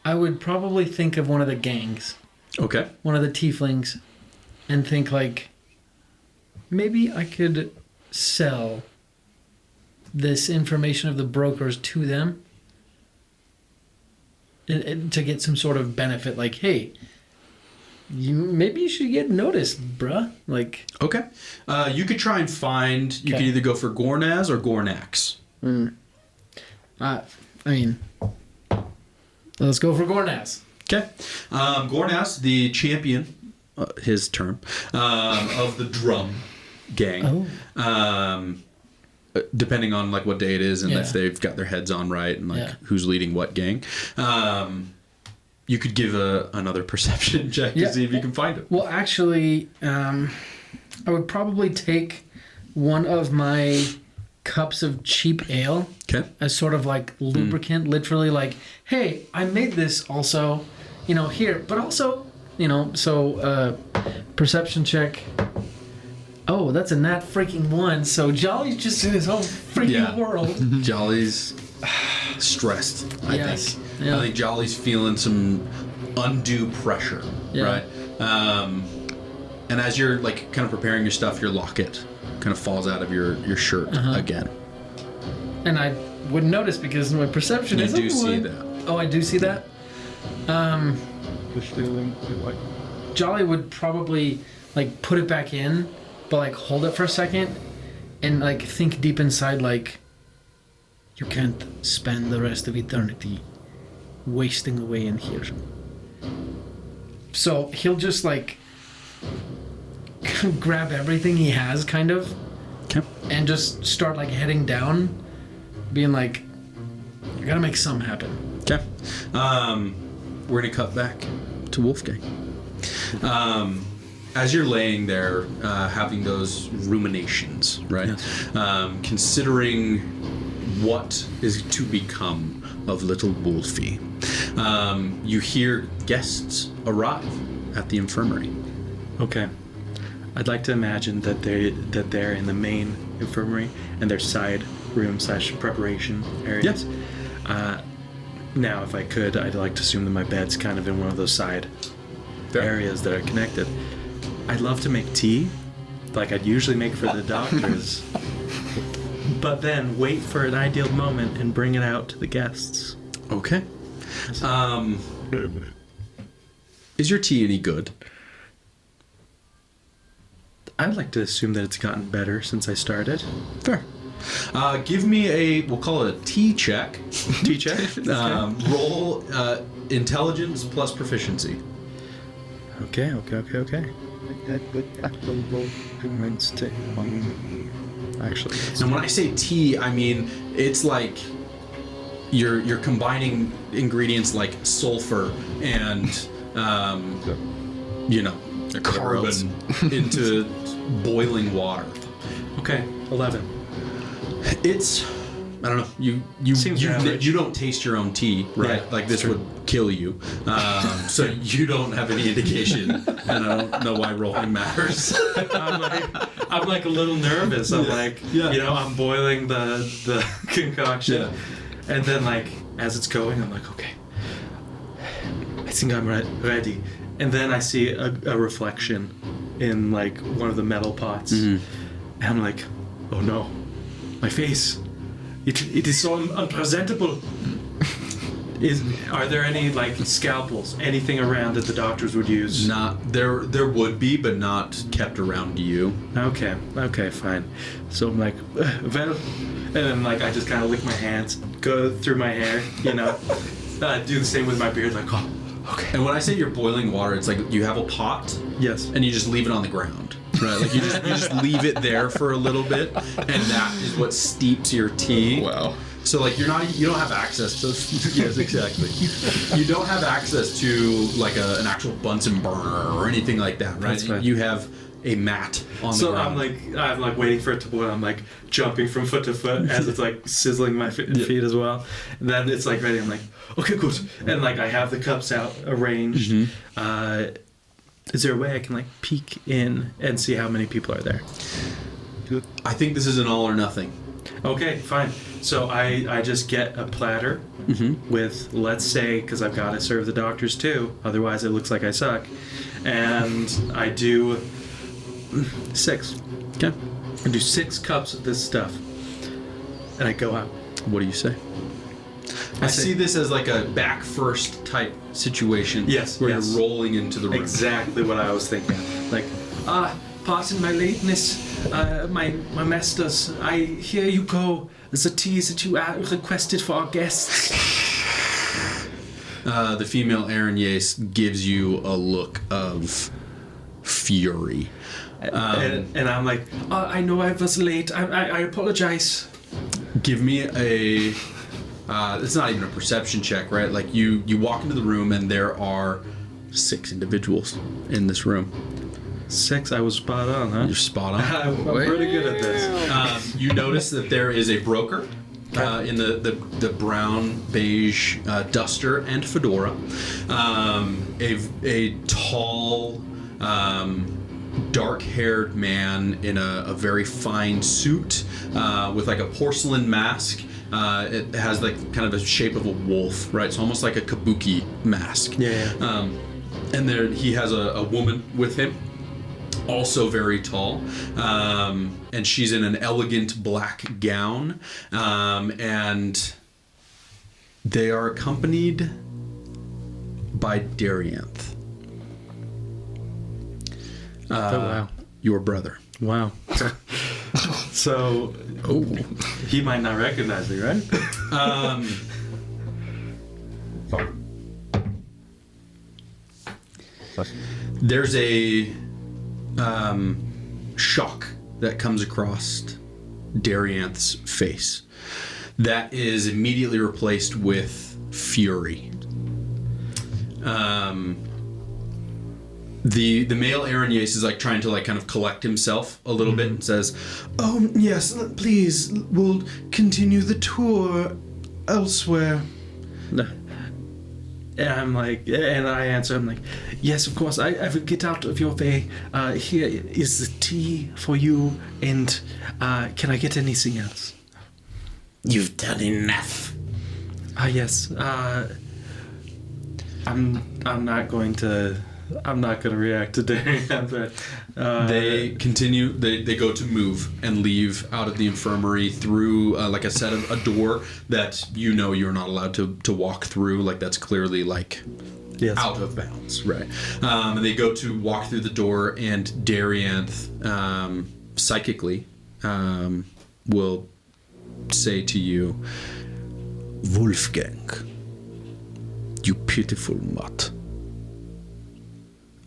I would probably think of one of the gangs, Okay. one of the tieflings, and think like, maybe I could sell this information of the brokers to them and to get some sort of benefit. Like, hey, maybe you should get noticed, bruh. Like, Okay. You could try and find. You Okay. could either go for Gornaz or Gornax. I mean, let's go for Gornaz. Okay. Gornas, the champion, his term, of the drum gang. Depending on like what day it is and Yeah. if they've got their heads on right and like Yeah. who's leading what gang. You could give another perception check to Yeah. see if you can find him. Well, actually, I would probably take one of my cups of cheap ale Okay. as sort of like lubricant, literally like, hey, I made this also, here, but also, so perception check. Oh, that's a nat freaking 1. So Jolly's just in his own freaking Yeah. world. Jolly's stressed, I Yes. think. Yeah. I think Jolly's feeling some undue pressure, Yeah. right? And as you're like kind of preparing your stuff, your locket kind of falls out of your shirt again. And I wouldn't notice because my perception You is do see 1. that. Oh, I do see that? Jolly would probably like put it back in, but like hold it for a second and like think deep inside like, you can't spend the rest of eternity wasting away in here. So he'll just like grab everything he has kind of Okay. and just start like heading down, being like, I gotta make something happen. Okay. We're gonna cut back to Wolfgang. As you're laying there, having those ruminations, right? Considering what is to become of little Wolfie, you hear guests arrive at the infirmary. Okay. I'd like to imagine that they're in the main infirmary and their side room / preparation areas. Now, if I could, I'd like to assume that my bed's kind of in one of those side areas that are connected. I'd love to make tea, like I'd usually make for the doctors, but then wait for an ideal moment and bring it out to the guests. Okay. Is your tea any good? I'd like to assume that it's gotten better since I started. Fair. Give me we'll call it a tea check. Tea check? Roll intelligence plus proficiency. Okay. Actually, And when I say tea, I mean it's like you're combining ingredients like sulfur and carbon into boiling water. okay, 11. It's I don't know. Seems average. You don't taste your own tea, right? Yeah, like this true. would kill you. So you don't have any indication, and I don't know why rolling matters. I'm like a little nervous. I'm like, I'm boiling the concoction, and then like as it's going, I'm like, okay, I think I'm ready. And then I see a reflection in like one of the metal pots, and I'm like, oh no, my face. It is so unpresentable. Are there any like scalpels, anything around that the doctors would use? Not there would be, but not kept around you. Okay, fine. So I'm like, well, and then like I just kind of lick my hands, go through my hair, do the same with my beard, like, oh, okay. And when I say you're boiling water, it's like you have a pot, Yes. and you just leave it on the ground, right? Like you just leave it there for a little bit, and that is what steeps your tea. Wow. So like you don't have access to yes, exactly. You don't have access to like an actual Bunsen burner or anything like that, right? That's fine. You have a mat on the So ground. I'm like waiting for it to boil. I'm like jumping from foot to foot as it's like sizzling my feet as well. And then it's like ready. I'm like, okay, good. And like I have the cups out arranged. Is there a way I can like peek in and see how many people are there? I think this is an all or nothing. Okay, fine. So I just get a platter with, let's say, because I've got to serve the doctors too, otherwise it looks like I suck. And I do 6. Okay. I do 6 cups of this stuff. And I go out. What do you say? I see this as like a back first type situation. Yes, Where yes. you're rolling into the room. Exactly what I was thinking. Like, Pardon my lateness, my masters. I here you go. The teas that you requested for our guests. The female Aranyes gives you a look of fury. and I'm like, I know I was late. I apologize. Give me a... it's not even a perception check, right? Like, you walk into the room and there are 6 individuals in this room. 6, I was spot on, huh? You're spot on. I'm pretty good at this. You notice that there is a broker in the brown beige duster and fedora, a tall, dark-haired man in a very fine suit with like a porcelain mask. It has like kind of a shape of a wolf, right? It's almost like a kabuki mask. Yeah. And there he has a woman with him, also very tall, and she's in an elegant black gown, and they are accompanied by Darianth. Wow. Your brother. Wow. So, he might not recognize me, right? There's a shock that comes across Darianth's face that is immediately replaced with fury. The male Aranyes is like trying to like kind of collect himself a little bit and says, Oh, yes, please, we'll continue the tour elsewhere. And I'm like, and I answer, I'm like, Yes, of course. I will get out of your way. Here is the tea for you, and can I get anything else? You've done enough. yes. I'm not going to react to Darian, but they continue. They go to move and leave out of the infirmary through like a set of a door that you're not allowed to walk through. Like that's clearly like out of bounds, right? And they go to walk through the door, and Darianth psychically will say to you, Wolfgang, you pitiful mutt.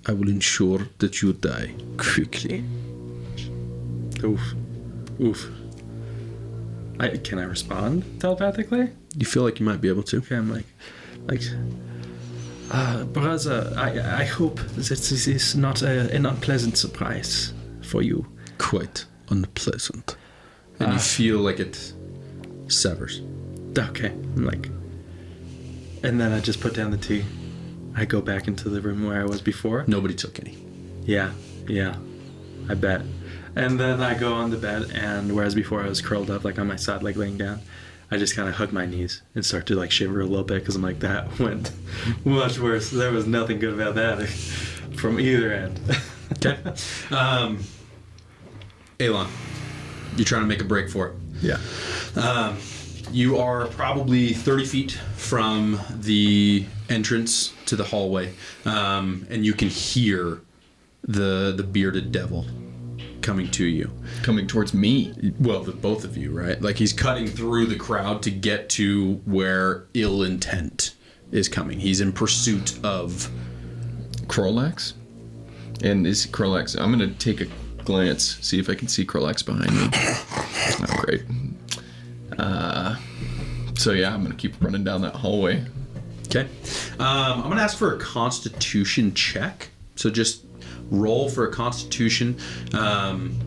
I will ensure that you die quickly. Oof. Can I respond telepathically? you feel like you might be able to. Okay, I'm like, brother, I hope that this is not an unpleasant surprise for you. Quite unpleasant. And you feel like it severs. Okay, I'm like, and then I just put down the tea. I go back into the room where I was before. Nobody took any. Yeah, I bet. And then I go on the bed, and whereas before I was curled up, like on my side, like laying down, I just kind of hug my knees and start to like shiver a little bit because I'm like, that went much worse. There was nothing good about that from either end. Okay. Alon, you're trying to make a break for it. Yeah. You are probably 30 feet from the entrance to the hallway, and you can hear the bearded devil coming to you. Coming towards me. Well, the both of you, right? Like he's cutting through the crowd to get to where ill intent is coming. He's in pursuit of Krolax? And is Krolax... I'm going to take a glance, see if I can see Krolax behind me. Oh, great. So yeah, I'm going to keep running down that hallway. Okay. I'm going to ask for a constitution check. So just roll for a constitution.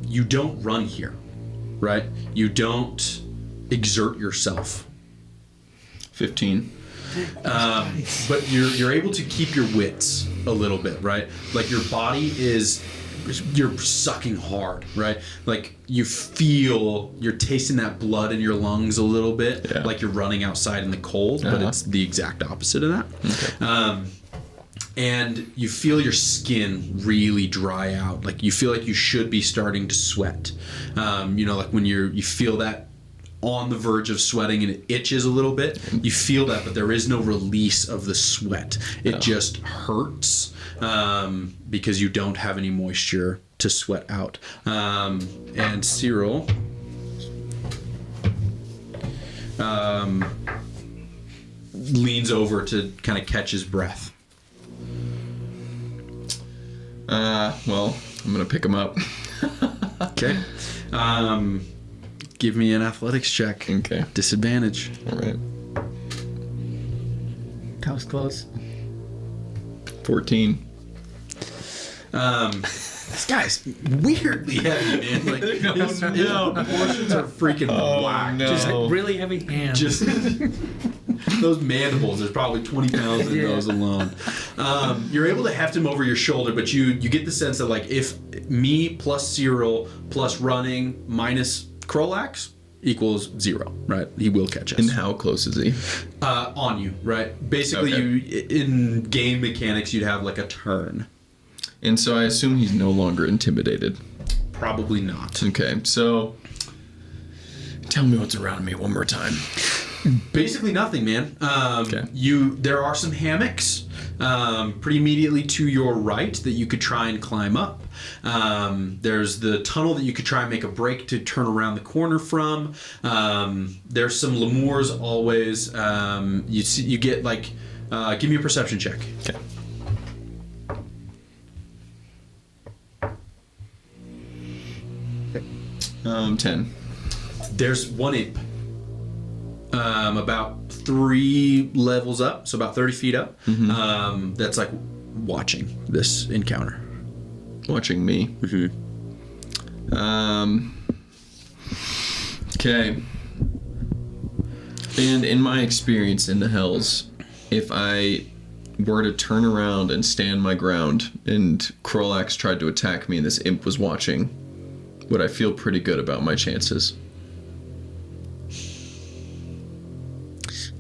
You don't run here, right? You don't exert yourself. 15. But you're able to keep your wits a little bit, right? Like your body is you're sucking hard, right? Like you're tasting that blood in your lungs a little bit, like you're running outside in the cold, but it's the exact opposite of that. Okay. And you feel your skin really dry out. Like you feel like you should be starting to sweat. Like when you feel that on the verge of sweating and it itches a little bit, you feel that, but there is no release of the sweat. It just hurts because you don't have any moisture to sweat out. And Cyril leans over to kind of catch his breath. Well, I'm gonna pick him up. Okay. Give me an athletics check. Okay. Disadvantage. All right. That was close. 14. This guy's weirdly heavy, man. Like his proportions are freaking whack. no. Just like really heavy hands. Just those mandibles. There's probably 20 pounds in those alone. You're able to heft him over your shoulder, but you get the sense that like if me plus Cyril plus running minus Krolax equals 0, right? He will catch us. And how close is he? On you, right? Basically, you in game mechanics, you'd have like a turn. And so I assume he's no longer intimidated. Probably not. Okay, so tell me what's around me one more time. Basically nothing, man. Okay. There are some hammocks pretty immediately to your right that you could try and climb up. There's the tunnel that you could try and make a break to turn around the corner from. There's some lemurs always. You get like, give me a perception check. Okay. 10. There's one imp. About 3 levels up, so about 30 feet up. Mm-hmm. That's like watching this encounter. Watching me. Okay. And in my experience in the Hells, if I were to turn around and stand my ground and Krolax tried to attack me and this imp was watching, would I feel pretty good about my chances?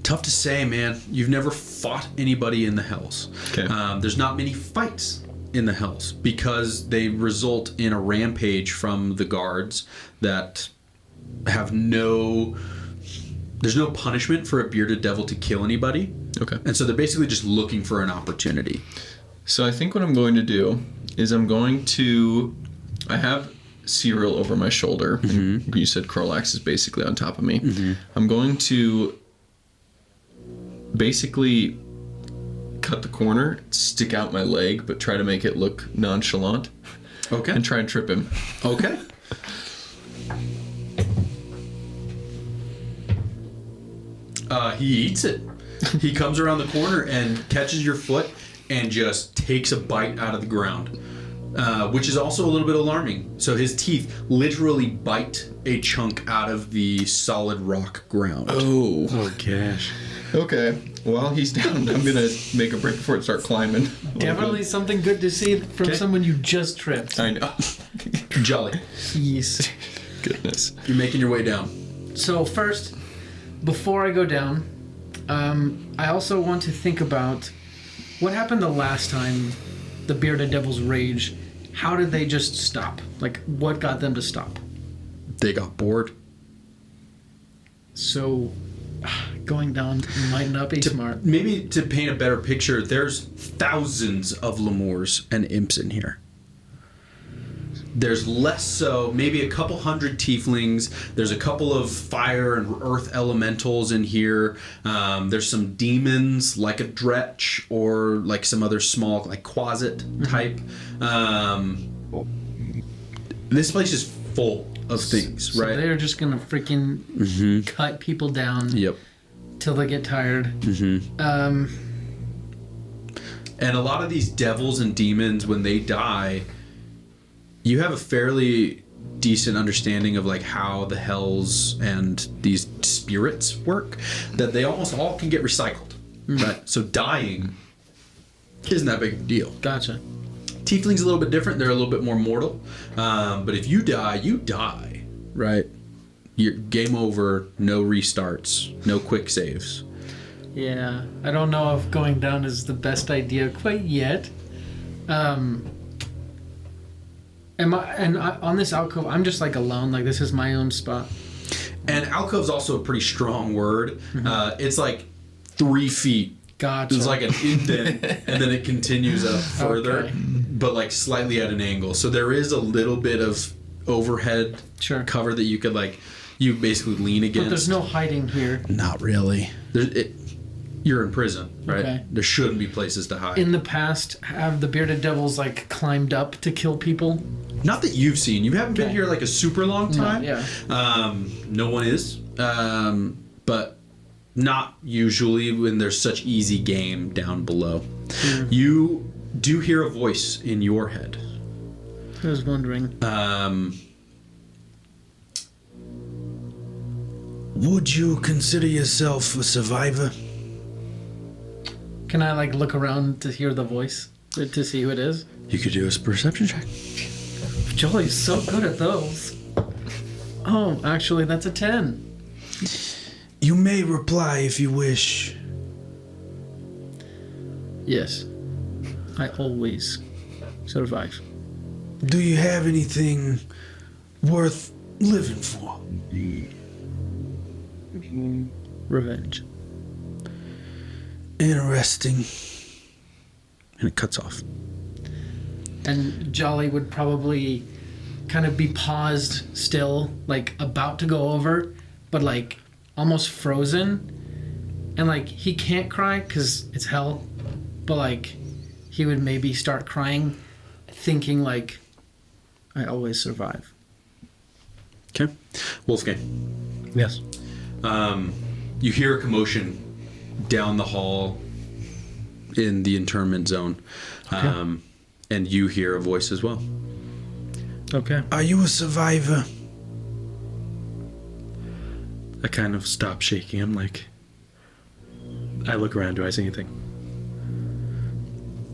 Tough to say, man. You've never fought anybody in the Hells. Okay. There's not many fights in the Hells because they result in a rampage from the guards that have there's no punishment for a bearded devil to kill anybody. Okay. And so they're basically just looking for an opportunity. So I think what I'm going to do is I have Cyril over my shoulder. And you said Krolax is basically on top of me. I'm going to basically cut the corner, stick out my leg, but try to make it look nonchalant. Okay. And try and trip him. Okay. He eats it. He comes around the corner and catches your foot and just takes a bite out of the ground, which is also a little bit alarming. So his teeth literally bite a chunk out of the solid rock ground. Oh gosh. Okay. While he's down, I'm going to make a break before it start climbing. Definitely something good to see from someone you just tripped. I know. Jolly. Yes. Goodness. You're making your way down. So first, before I go down, I also want to think about what happened the last time the Bearded Devils rage. How did they just stop? Like, what got them to stop? They got bored. So, going down might not be smart. Maybe to paint a better picture, there's thousands of lemurs and imps in here. There's less so, maybe a couple hundred tieflings. There's a couple of fire and earth elementals in here. There's some demons like a Dretch or like some other small, like Quasit type. This place is full of things, So right? they're just gonna freaking cut people down Yep. till they get tired. And a lot of these devils and demons, when they die, you have a fairly decent understanding of like how the hells and these spirits work, that they almost all can get recycled. Right? So dying isn't that big of a deal. Gotcha. Tiefling's a little bit different. They're a little bit more mortal. But if you die, you die, right? You're game over, no restarts, no quick saves. Yeah, I don't know if going down is the best idea quite yet. On this alcove, I'm just like alone. Like this is my own spot. And alcove's also a pretty strong word. It's like 3 feet. Gotcha. It's like an indent, and then it continues up further, Okay. but like slightly at an angle. So there is a little bit of overhead Sure. cover that you could like, you basically lean against. But there's no hiding here. Not really. You're in prison, right? Okay. There shouldn't be places to hide. In the past, have the bearded devils like climbed up to kill people? Not that you've seen. You haven't been Okay. here like a super long time. No, yeah. No one is. But not usually when there's such easy game down below. You do hear a voice in your head. I was wondering. Would you consider yourself a survivor? Can I like look around to hear the voice to see who it is? You could do a perception check. Jolly's so good at those. Oh, actually, that's a 10. You may reply if you wish. Yes, I always survive. Do you have anything worth living for? Revenge. Interesting. And it cuts off. And Jolly would probably kind of be paused still, like about to go over, but like almost frozen. And like he can't cry because it's hell, but like he would maybe start crying, thinking like, I always survive. Okay. Wolfgang. Yes. You hear a commotion down the hall in the internment zone. And you hear a voice as well. Okay. Are you a survivor? I kind of stop shaking him, like, I look around, do I see anything?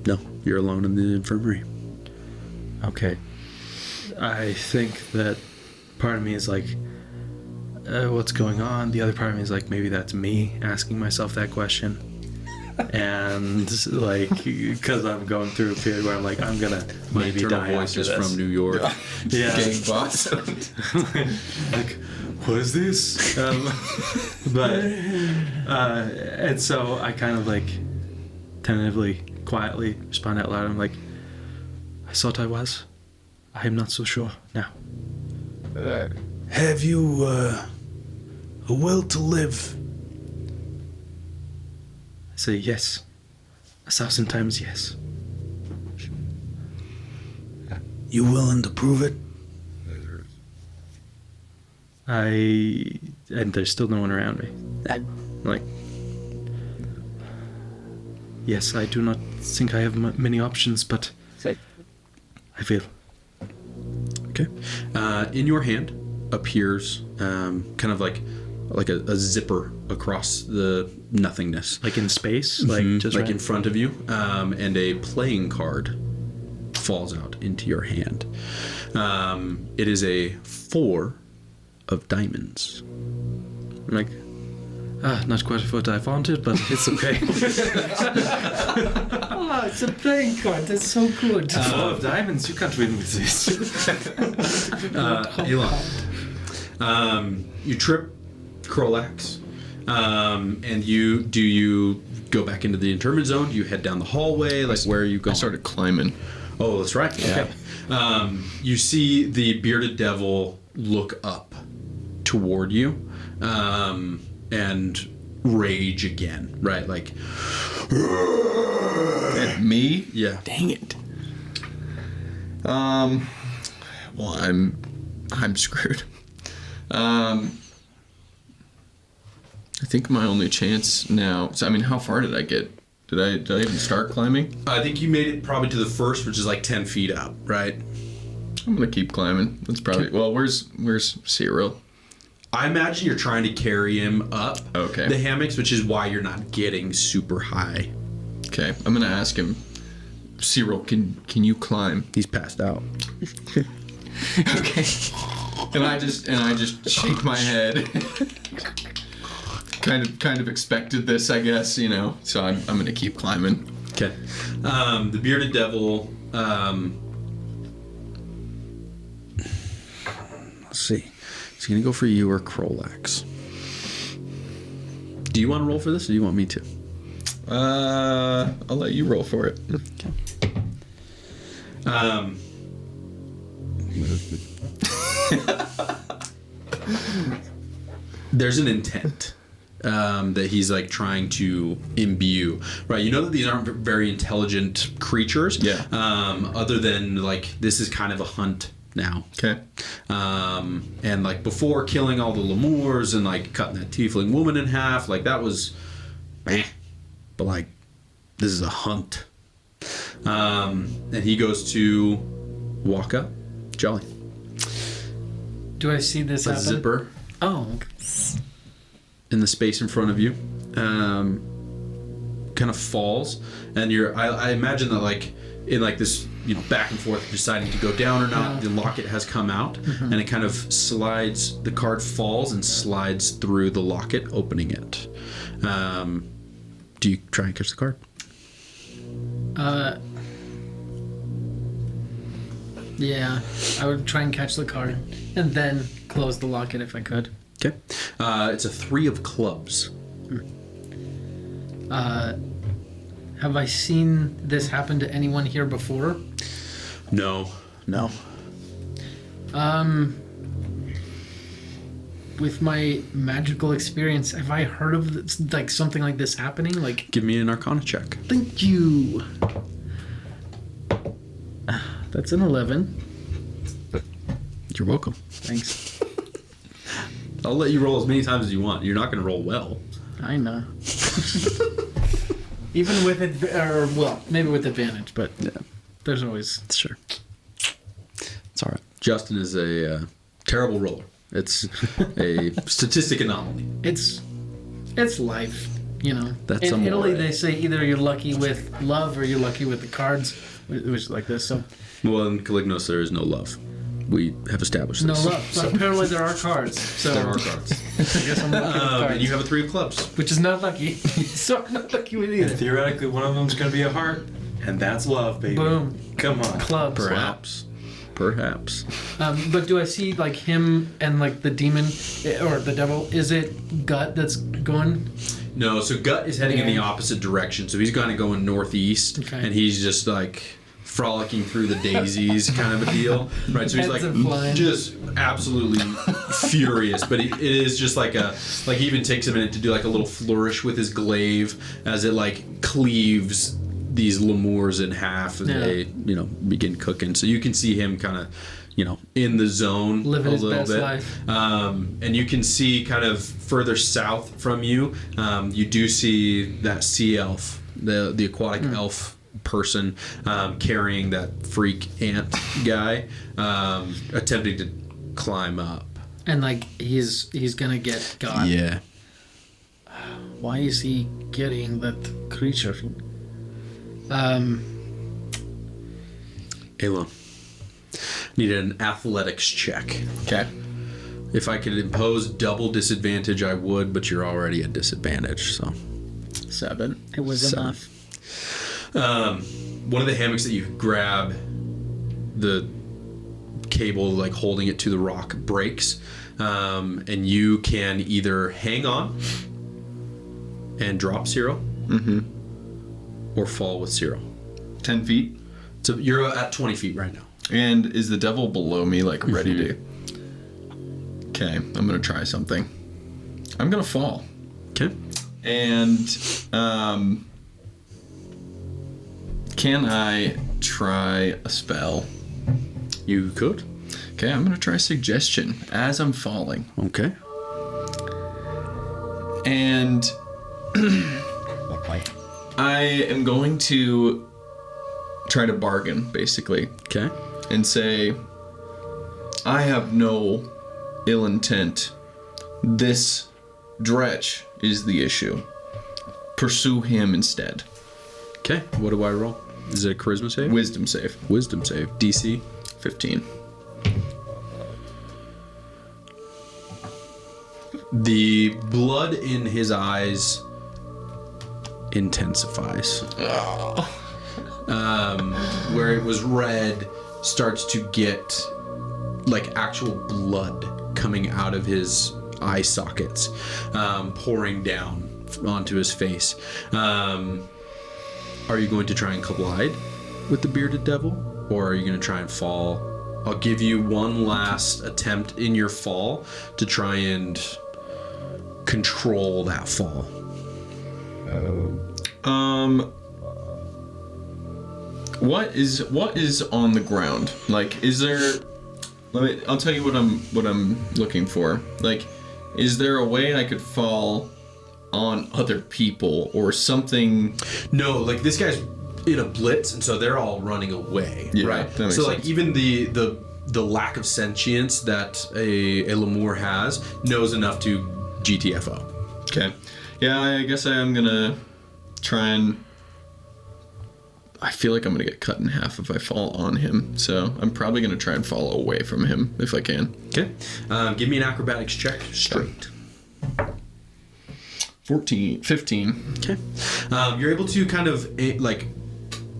No, you're alone in the infirmary. Okay. I think that part of me is like, what's going on? The other part of me is like, maybe that's me asking myself that question. And like, because I'm going through a period where I'm like, I'm gonna My maybe internal die voice after is this. from New York. Yeah. Gang boss. Like, what is this? And so I kind of like tentatively, quietly respond out loud. I'm like, I thought I was. I am not so sure now. Have you a will to live? I say yes. 1,000 times yes. You willing to prove it? And there's still no one around me. Like, yes, I do not think I have many options, but I will. Okay. In your hand appears kind of like a zipper across the nothingness. Like in space? Mhm, Like just like right? in front of you. And a playing card falls out into your hand. It is a 4 of diamonds. I'm like, not quite what I wanted, but it's okay. Oh, it's a playing card. That's so good. 4 of diamonds, you can't win with this. Elon. You trip Krolax, and you go back into the internment zone? Do you head down the hallway? Like, where are you going? I started climbing. Oh, that's right. Yeah. Okay. You see the bearded devil look up toward you, and rage again. Right, like. At me? Yeah. Dang it. Well, I'm screwed. I think my only chance now. So, I mean, how far did I get? Did I even start climbing? I think you made it probably to the first, which is like 10 feet up, right? I'm gonna keep climbing. That's probably. Well, where's Cyril? I imagine you're trying to carry him up Okay. the hammocks, which is why you're not getting super high. Okay, I'm gonna ask him. Cyril, can you climb? He's passed out. Okay. And I just shake my head. kind of expected this, I guess, you know. So I'm gonna keep climbing. Okay. The bearded devil. Let's see. He's gonna go for you or Krolax. Do you want to roll for this, or do you want me to? I'll let you roll for it. Okay. There's an intent that he's like trying to imbue, right? You know that these aren't very intelligent creatures. Yeah. Other than like this is kind of a hunt now. Okay. And like before killing all the lemurs and like cutting that tiefling woman in half, like that was, but like this is a hunt. And he goes to walk up, Jolly. Do I see this A happen? zipper Oh, okay. in the space in front of you, kind of falls, and I imagine that like in like this, you know, back and forth deciding to go down or not, the locket has come out, and it kind of slides. The card falls and slides through the locket, opening it. Do you try and catch the card? Yeah, I would try and catch the card and then close the locket if I could. Okay. It's a 3 of clubs. Have I seen this happen to anyone here before? No. With my magical experience, have I heard of this, like something like this happening? Like, Give me an Arcana check. thank you. That's an 11. You're welcome. Thanks. I'll let you roll as many times as you want. You're not going to roll well. I know. Even with maybe with advantage, but Yeah. there's always. Sure. It's all right. Justin is a terrible roller. It's a statistic anomaly. It's life, you know. That's in amore. Italy, they say either you're lucky with love or you're lucky with the cards, which is like this. So Well, in Calignos, there is no love. We have established no this. love. So apparently there are cards. So There are cards. I guess I'm lucky with cards, And you have a 3 of clubs. which is not lucky. So I'm not lucky with And either. theoretically, one of them's gonna be a heart, and that's love, baby. Boom. Come on. Clubs. Perhaps. But do I see like him and like the demon or the devil? Is it Gut that's going? No, so Gut is heading in the Yeah. opposite direction. So he's kind of going northeast, Okay. and he's just like frolicking through the daisies, kind of a deal, right? So he's like Heads are flying. just absolutely furious. But it is just like he even takes a minute to do like a little flourish with his glaive as it like cleaves these lemurs in half, and Yeah. they begin cooking. So you can see him kind of in the zone Living a his little best bit. life. And you can see kind of further south from you, you do see that sea elf, the aquatic elf person, carrying that freak ant guy, attempting to climb up. And like he's gonna get got. Yeah. Why is he getting that creature? Alon, need an athletics check. Okay. If I could impose double disadvantage, I would, but you're already at disadvantage, so. 7. It was 7. enough. One of the hammocks that you grab, the cable like holding it to the rock breaks, and you can either hang on and drop Cyril, or fall with Cyril. 10 feet. So you're at 20 feet right now. And is the devil below me, like, ready to... Okay, I'm gonna try something. I'm gonna fall. Okay. And, can I try a spell? You could. Okay, I'm gonna try suggestion as I'm falling. Okay. And I am going to try to bargain, basically, Okay. and say, I have no ill intent. This Dretch is the issue. Pursue him instead. Okay. What do I roll? Is it a charisma save? Wisdom save. Wisdom save. DC. 15. The blood in his eyes intensifies. Where it was red starts to get like actual blood coming out of his eye sockets, pouring down onto his face. Are you going to try and collide with the bearded devil, or are you going to try and fall? I'll give you one last attempt in your fall to try and control that fall. What is on the ground? Like, is there? I'll tell you what I'm looking for. Like, is there a way I could fall on other people or something? No, like this guy's in a blitz, and so they're all running away, Yeah, right? that makes So like sense. even the lack of sentience that a Lemur has knows enough to GTFO. Okay. Yeah, I guess I am gonna try and. I feel like I'm gonna get cut in half if I fall on him, so I'm probably gonna try and fall away from him if I can. Okay, give me an acrobatics check straight. 15. Okay, you're able to kind of like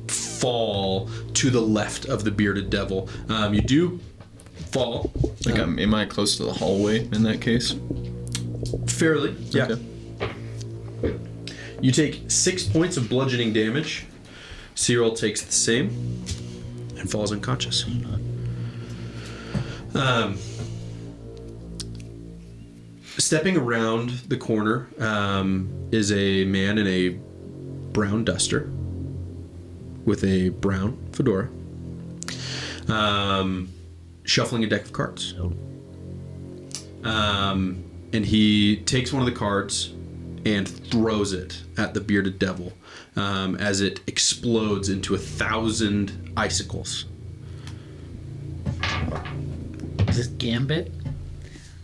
fall to the left of the bearded devil. You do fall. Like, am I close to the hallway in that case? Fairly, yeah. Okay. You take 6 points of bludgeoning damage. Cyril takes the same and falls unconscious. Stepping around the corner is a man in a brown duster with a brown fedora, shuffling a deck of cards. And he takes one of the cards and throws it at the bearded devil as it explodes into 1,000 icicles. Is this Gambit?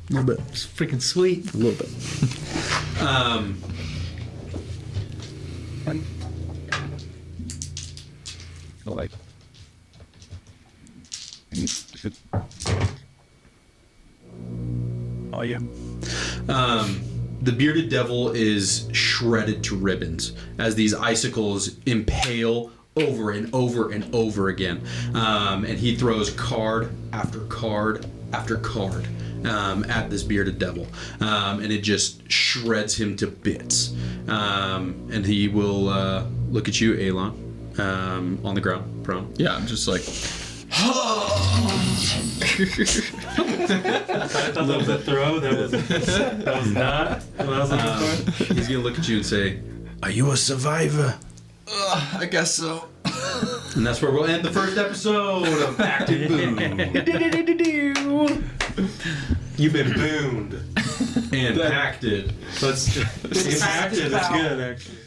A little bit. It's freaking sweet. A little bit. Like. Oh yeah. The bearded devil is shredded to ribbons as these icicles impale over and over and over again. And he throws card after card after card at this bearded devil. And it just shreds him to bits. And he will look at you, Alon, on the ground, prone. Yeah, I'm just like. A little bit throw. That was not what I was looking for. He's going to look at you and say, Are you a survivor? I guess so. and that's where we'll end the first episode of Pact and Boon. You've been booned. And pacted. Impacted. It's good, actually.